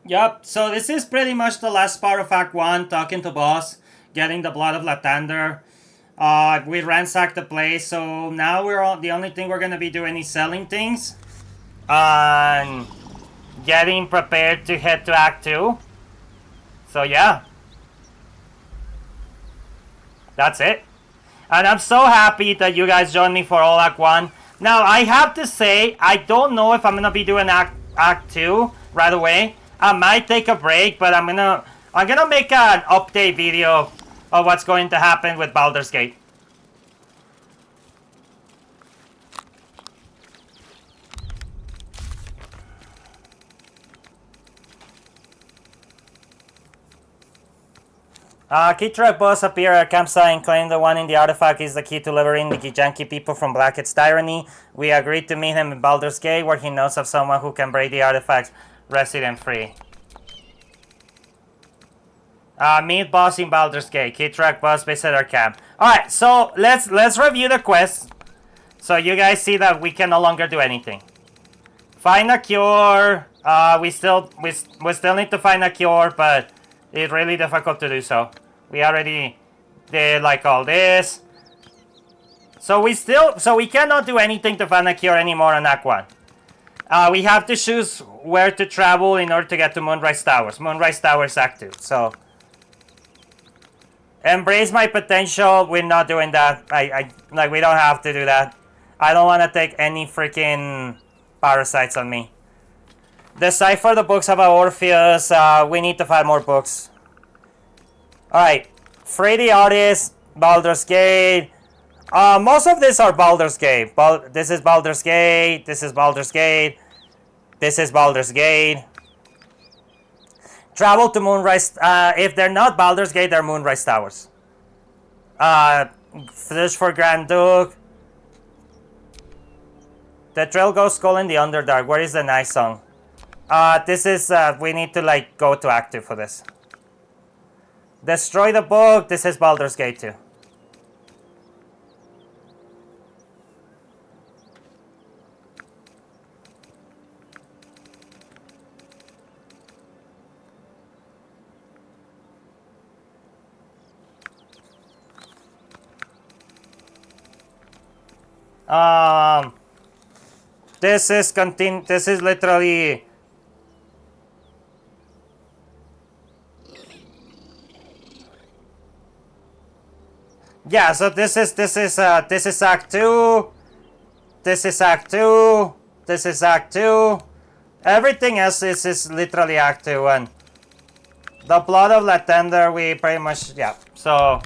A: Yup, so this is pretty much the last part of Act 1, talking to boss, getting the Blood of Lathander. We ransacked the place, so now the only thing we're gonna be doing is selling things. And getting prepared to head to Act 2. So yeah. That's it. And I'm so happy that you guys joined me for all Act 1. Now, I have to say, I don't know if I'm gonna be doing Act 2 right away. I might take a break, but I'm gonna make an update video of what's going to happen with Baldur's Gate. Key truck boss appear at campsite and claim the one in the artifact is the key to liberating the Githyanki people from Blackett's tyranny. We agreed to meet him in Baldur's Gate, where he knows of someone who can break the artifacts resident free. Meet boss in Baldur's Gate. Key truck boss visit our camp. Alright, so let's review the quest. So you guys see that we can no longer do anything. Find a cure. We still need to find a cure, but it's really difficult to do so. We already did like all this. So we cannot do anything to find a cure anymore on Act 1. We have to choose where to travel in order to get to Moonrise Towers. Moonrise Towers Act 2. So embrace my potential. We're not doing that. Like we don't have to do that. I don't want to take any freaking parasites on me. Decipher the books about Orpheus. We need to find more books. Alright. Free the artist. Baldur's Gate. Most of these are Baldur's Gate. This is Baldur's Gate. This is Baldur's Gate. This is Baldur's Gate. Travel to Moonrise. If they're not Baldur's Gate, they're Moonrise Towers. Search for Grand Duke. The trail goes skull in the Underdark. Where is the nice song? This is, we need to like go to Act 2 for this. Destroy the book. This is Baldur's Gate 2. This is literally. Yeah, so this is Act 2. This is Act 2. This is Act 2. Everything else is literally Act 2, and the Blood of Lathander, we pretty much, yeah. So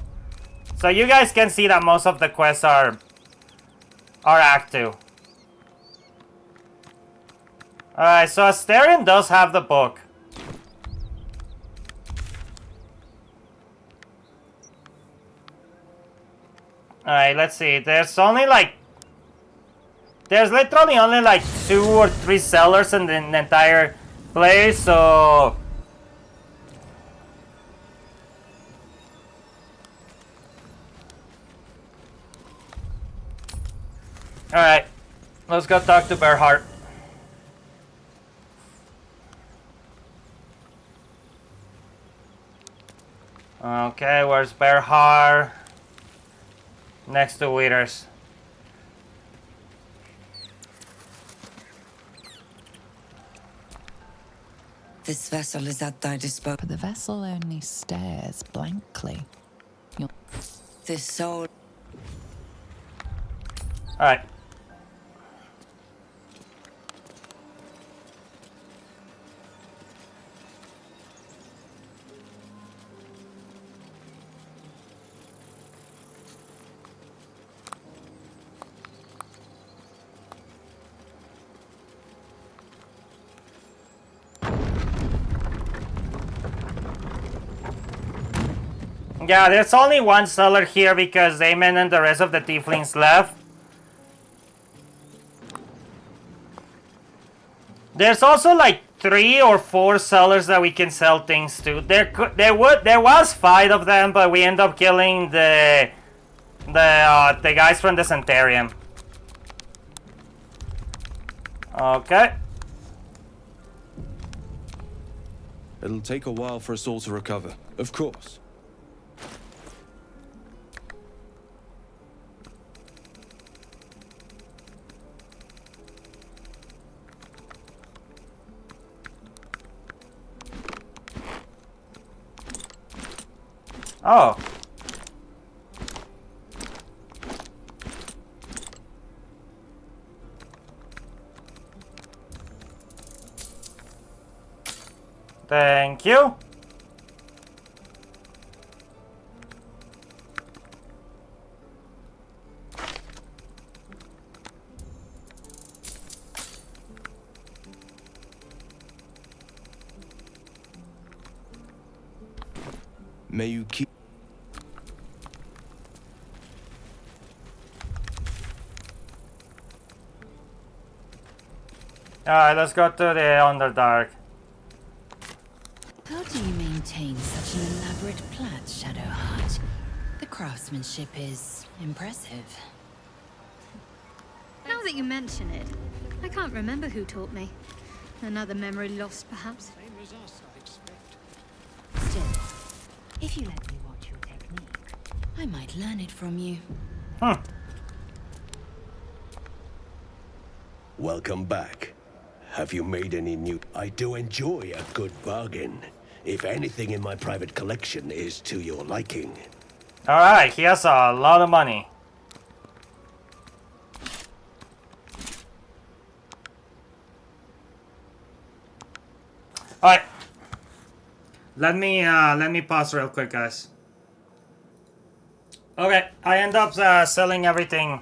A: you guys can see that most of the quests are Act 2. Alright, so Asterion does have the book. Alright, let's see. There's literally only like 2 or 3 sellers in the entire place, so. Alright, let's go talk to Bearheart. Okay, where's Bearheart? Next to Withers.
B: This vessel is at thy disposal. But the vessel only stares blankly. This soul.
A: Alright. Yeah, there's only one seller here because Damon and the rest of the tieflings left. There's also like 3 or 4 sellers that we can sell things to. There was 5 of them, but we end up killing the guys from the Sanitarium. Okay.
O: It'll take a while for us all to recover, of course.
A: Oh. Thank you.
K: May you keep...
A: Alright, let's go to the Underdark.
G: How do you maintain such an elaborate plat, Shadowheart? The craftsmanship is impressive.
D: Now that you mention it, I can't remember who taught me. Another memory lost, perhaps.
G: Still, if you let me watch your technique, I might learn it from you.
P: Welcome back. Have you made any new... I do enjoy a good bargain. If anything in my private collection is to your liking.
A: Alright, he has a lot of money. Alright. Let me pause real quick, guys. Okay, I end up selling everything.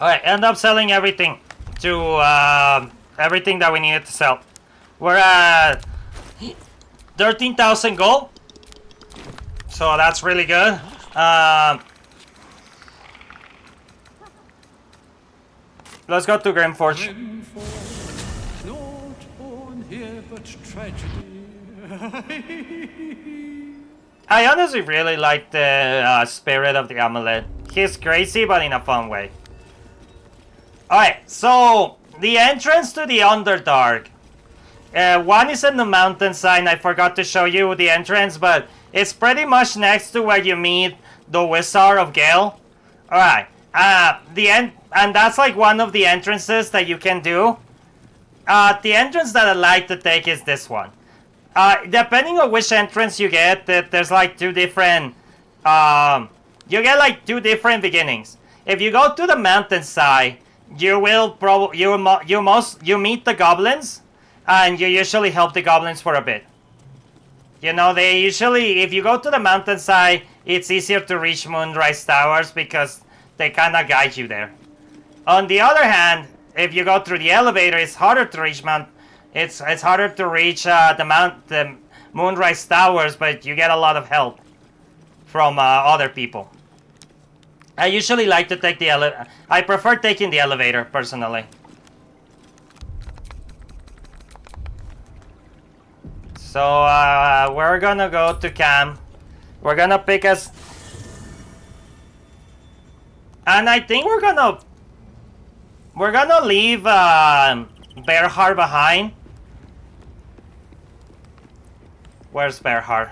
A: Alright, end up selling everything to everything that we needed to sell. We're at 13,000 gold. So that's really good. Let's go to Grimforge.
I: Not born here, but tragedy.
A: I honestly really like the spirit of the amulet. He's crazy, but in a fun way. Alright, so the entrance to the Underdark. One is in the mountainside. I forgot to show you the entrance, but it's pretty much next to where you meet the Wizard of Gale. Alright, and that's like one of the entrances that you can do. The entrance that I like to take is this one. Depending on which entrance you get, there's like two different, you get like two different beginnings. If you go to the mountainside, you will you meet the goblins, and you usually help the goblins for a bit. You know, they usually, if you go to the mountainside, it's easier to reach Moonrise Towers because they kind of guide you there. On the other hand, if you go through the elevator, it's harder to reach it's harder to reach the Moonrise Towers, but you get a lot of help from other people. I usually like to take the I prefer taking the elevator personally. So we're gonna go to camp. We're gonna pick us, and I think we're gonna leave Bearheart behind. Where's Bearheart?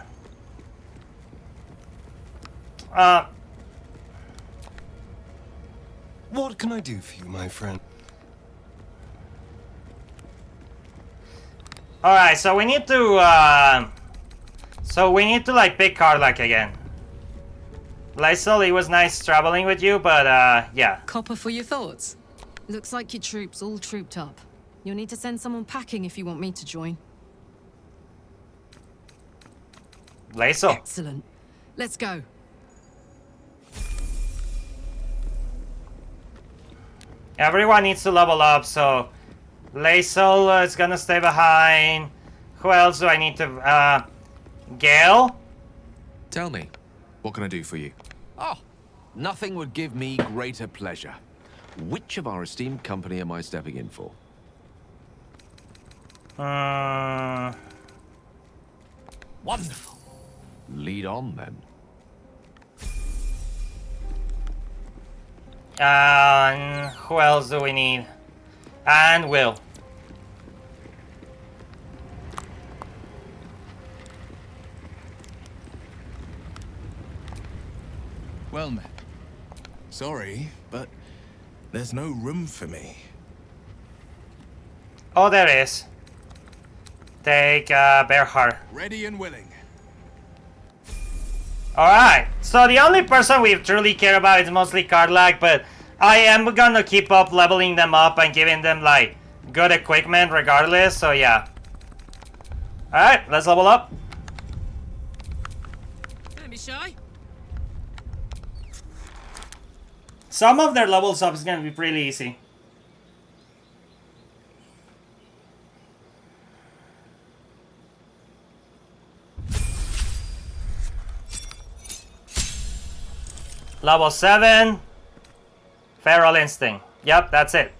H: What can I do for you, my friend?
A: Alright, so we need to like pick Karlach again. Lysol, it was nice traveling with you, but yeah.
F: Copper for your thoughts. Looks like your troops all trooped up. You'll need to send someone packing if you want me to join.
A: Lysol.
F: Excellent. Let's go.
A: Everyone needs to level up, so Lysol is gonna stay behind. Who else do I need to... Gale?
L: Tell me, what can I do for you? Oh, nothing would give me greater pleasure. Which of our esteemed company am I stepping in for? Wonderful. Lead on, then.
A: Who else do we need? And Will.
K: Well met. Sorry, but there's no room for me.
A: Oh, there is. Take Bearheart.
K: Ready and willing.
A: Alright, so the only person we truly care about is mostly Karlach, but I am gonna keep up leveling them up and giving them like good equipment regardless, so yeah. Alright, let's level up.
F: Don't be shy.
A: Some of their levels up is gonna be pretty easy. Level 7. Feral Instinct. Yep, that's it.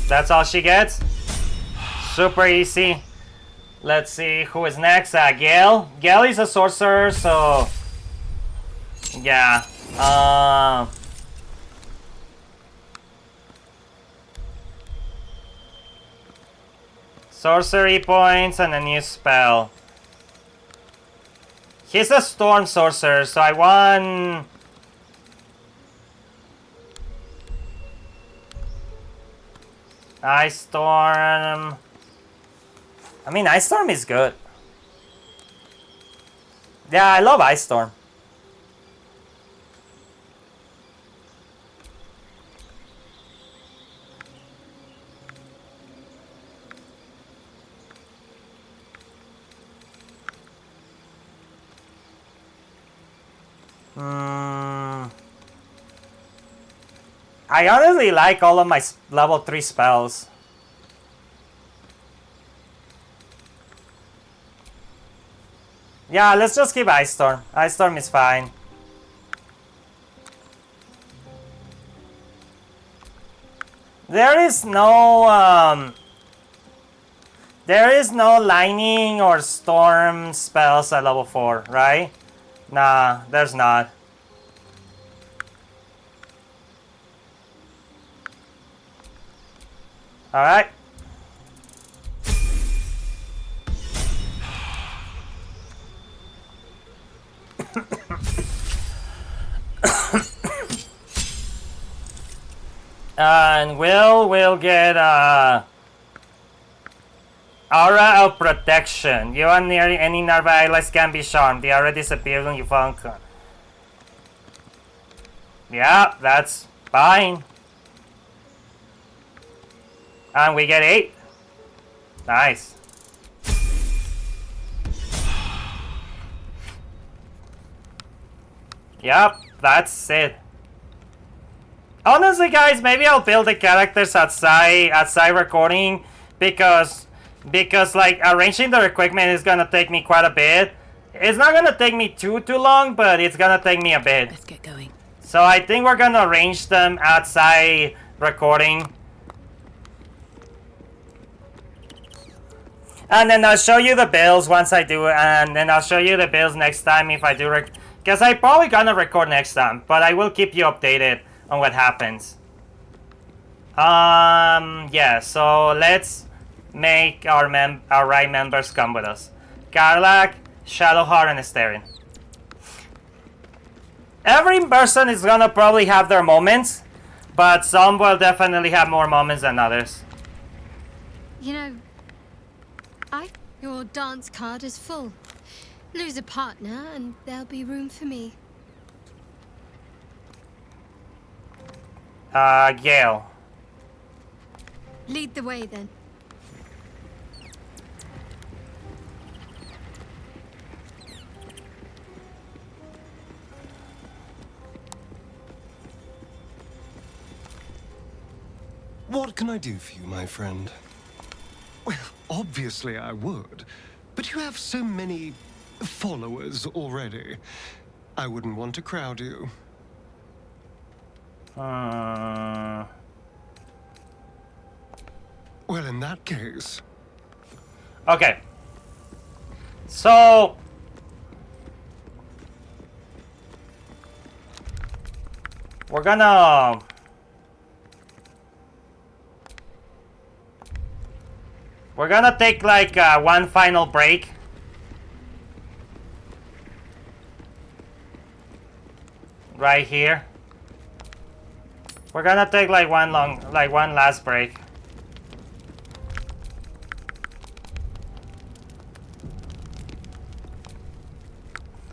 A: That's all she gets. Super easy. Let's see who is next. Gale. Gale is a sorcerer, so yeah. Sorcery points and a new spell. He's a storm sorcerer, so I want... Ice Storm. I mean, Ice Storm is good. Yeah, I love Ice Storm. I honestly like all of my level 3 spells. Yeah, let's just keep Ice Storm. Ice Storm is fine. There is no lightning or storm spells at level 4, right? Nah, there's not. Alright. And we'll get Aura of Protection. You and near any nearby allies can be charmed. The aura disappears when you fall on. Yeah, that's fine. And we get 8. Nice. Yep, that's it. Honestly, guys, maybe I'll build the characters outside recording because like arranging their equipment is gonna take me quite a bit. It's not gonna take me too long, but it's gonna take me a bit.
F: Let's get going.
A: So I think we're gonna arrange them outside recording. And then I'll show you the builds once I do it, and then I'll show you the builds next time if I do because I'm probably gonna record next time, but I will keep you updated on what happens. Yeah, so let's make our right members come with us. Karlach, Shadowheart, and Esterin. Every person is gonna probably have their moments, but some will definitely have more moments than others.
D: You know, your dance card is full. Lose a partner and there'll be room for me.
A: Gale.
D: Lead the way then.
H: What can I do for you, my friend? Well, obviously I would, but you have so many followers already. I wouldn't want to crowd you. Well, in that case...
A: Okay. So... we're gonna... take like one final break. Right here. We're gonna take like one last break.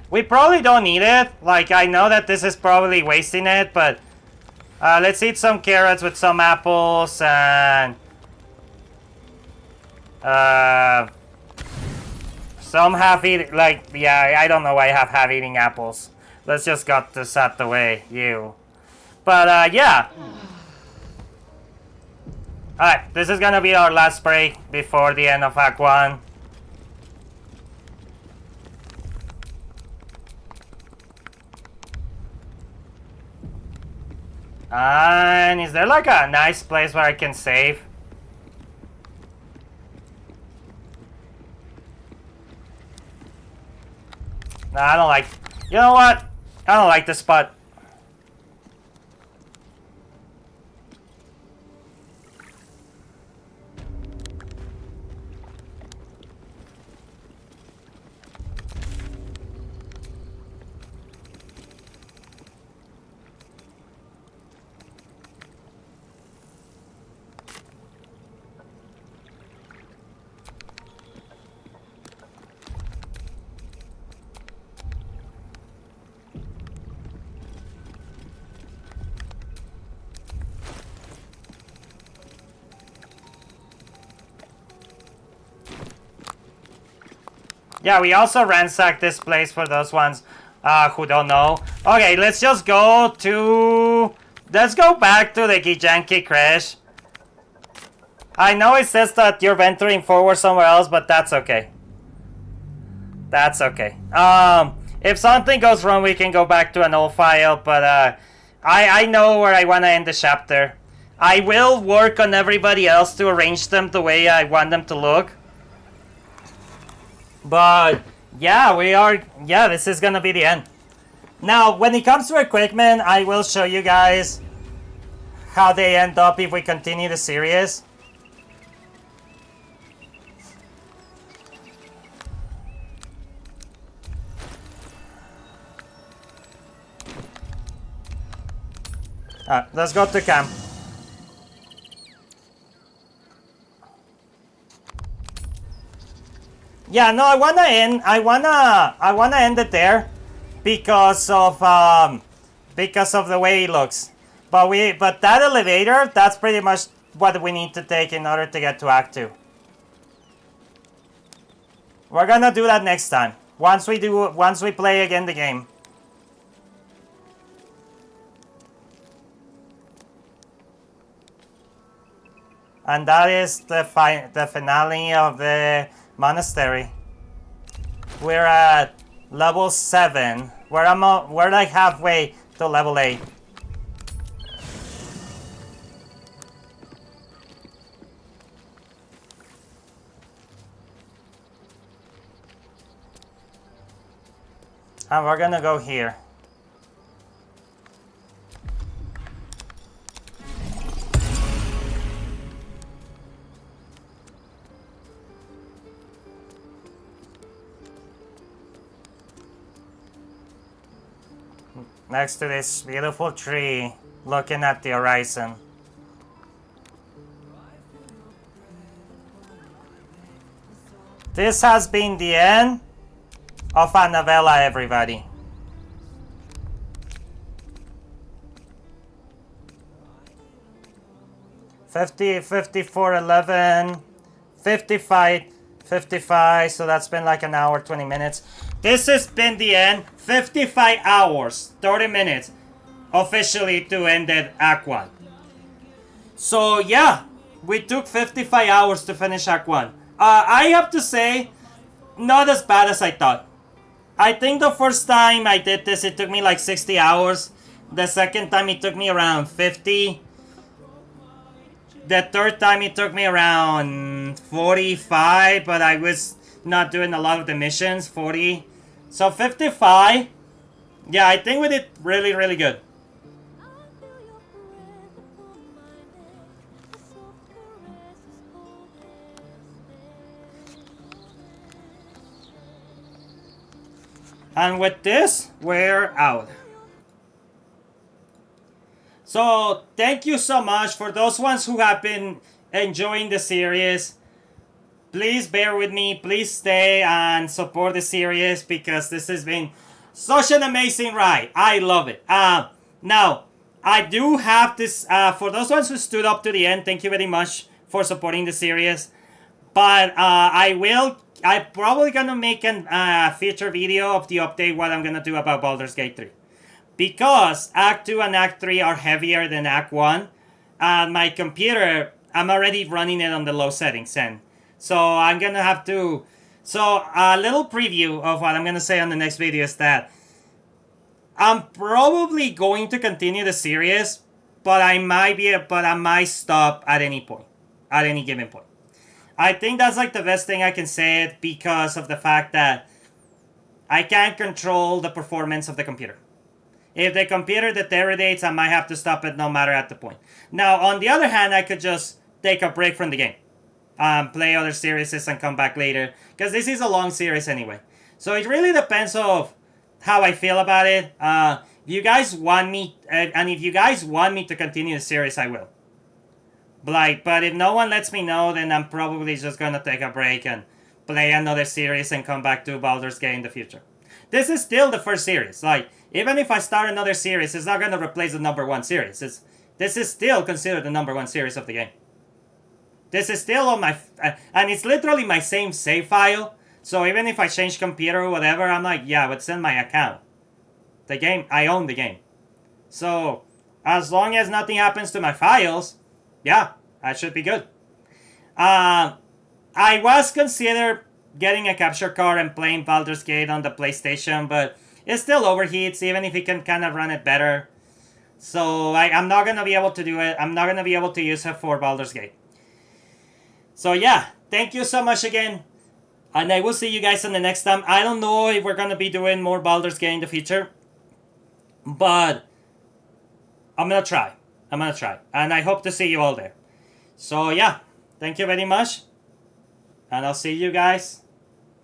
A: We probably don't need it. Like, I know that this is probably wasting it, but Let's eat some carrots with some apples and some half-eating, like, yeah, I don't know why I have half-eating apples. Let's just got this out the way, you. But, yeah. Alright, this is gonna be our last break before the end of Act 1. And is there like a nice place where I can save? Nah, I don't like... You know what? I don't like this spot. Yeah, we also ransacked this place for those ones who don't know. Okay, let's just go to... Let's go back to the Gijanki crash. I know it says that you're venturing forward somewhere else, but that's okay. That's okay. If something goes wrong, we can go back to an old file, but I know where I want to end the chapter. I will work on everybody else to arrange them the way I want them to look. But yeah, this is gonna be the end. Now, when it comes to equipment, I will show you guys how they end up if we continue the series. Let's go to camp. Yeah, no, I wanna end it there because of the way it looks. But that elevator, that's pretty much what we need to take in order to get to Act 2. We're gonna do that next time. Once we play again the game. And that is the finale of the monastery. We're at level 7. We're like halfway to level 8. And we're gonna go here. Next to this beautiful tree, looking at the horizon. This has been the end of Annabella, everybody. $50, $54, $11, $55, $55, so that's been like an hour, 20 minutes. This has been the end. 55 hours, 30 minutes, officially to end it Act 1. So yeah, we took 55 hours to finish Act 1. I have to say, not as bad as I thought. I think the first time I did this, it took me like 60 hours. The second time it took me around 50. The third time it took me around 45, but I was not doing a lot of the missions, 40. So 55. Yeah, I think we did really, really good. And with this, we're out. So, thank you so much for those ones who have been enjoying the series. Please bear with me. Please stay and support the series because this has been such an amazing ride. I love it. Now, I do have this, for those ones who stood up to the end, thank you very much for supporting the series. But I'm probably gonna make a feature video of the update, what I'm gonna do about Baldur's Gate 3. Because Act 2 and Act 3 are heavier than Act 1, and my computer, I'm already running it on the low settings, and so I'm gonna have to... So, a little preview of what I'm gonna say on the next video is that I'm probably going to continue the series, but I might stop at any point, at any given point. I think that's like the best thing I can say it because of the fact that I can't control the performance of the computer. If the computer deteriorates, I might have to stop it no matter at the point. Now, on the other hand, I could just take a break from the game. Play other series and come back later. Because this is a long series anyway. So it really depends of how I feel about it. If you guys want me, and if you guys want me to continue the series, I will. But if no one lets me know, then I'm probably just gonna take a break and play another series and come back to Baldur's Gate in the future. This is still the first series. Like, even if I start another series, it's not gonna replace the #1 series. This is still considered the #1 series of the game. This is still on my... and it's literally my same save file. So even if I change computer or whatever, I'm like, yeah, but it's in my account. The game, I own the game. So, as long as nothing happens to my files, yeah, I should be good. I was considered getting a capture card and playing Baldur's Gate on the PlayStation, but it still overheats, even if you can kind of run it better. So, I'm not going to be able to do it. I'm not going to be able to use it for Baldur's Gate. So, yeah, thank you so much again. And I will see you guys on the next time. I don't know if we're going to be doing more Baldur's Gate in the future. But I'm going to try. I'm going to try. And I hope to see you all there. So, yeah. Thank you very much. And I'll see you guys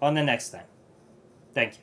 A: on the next time. Thank you.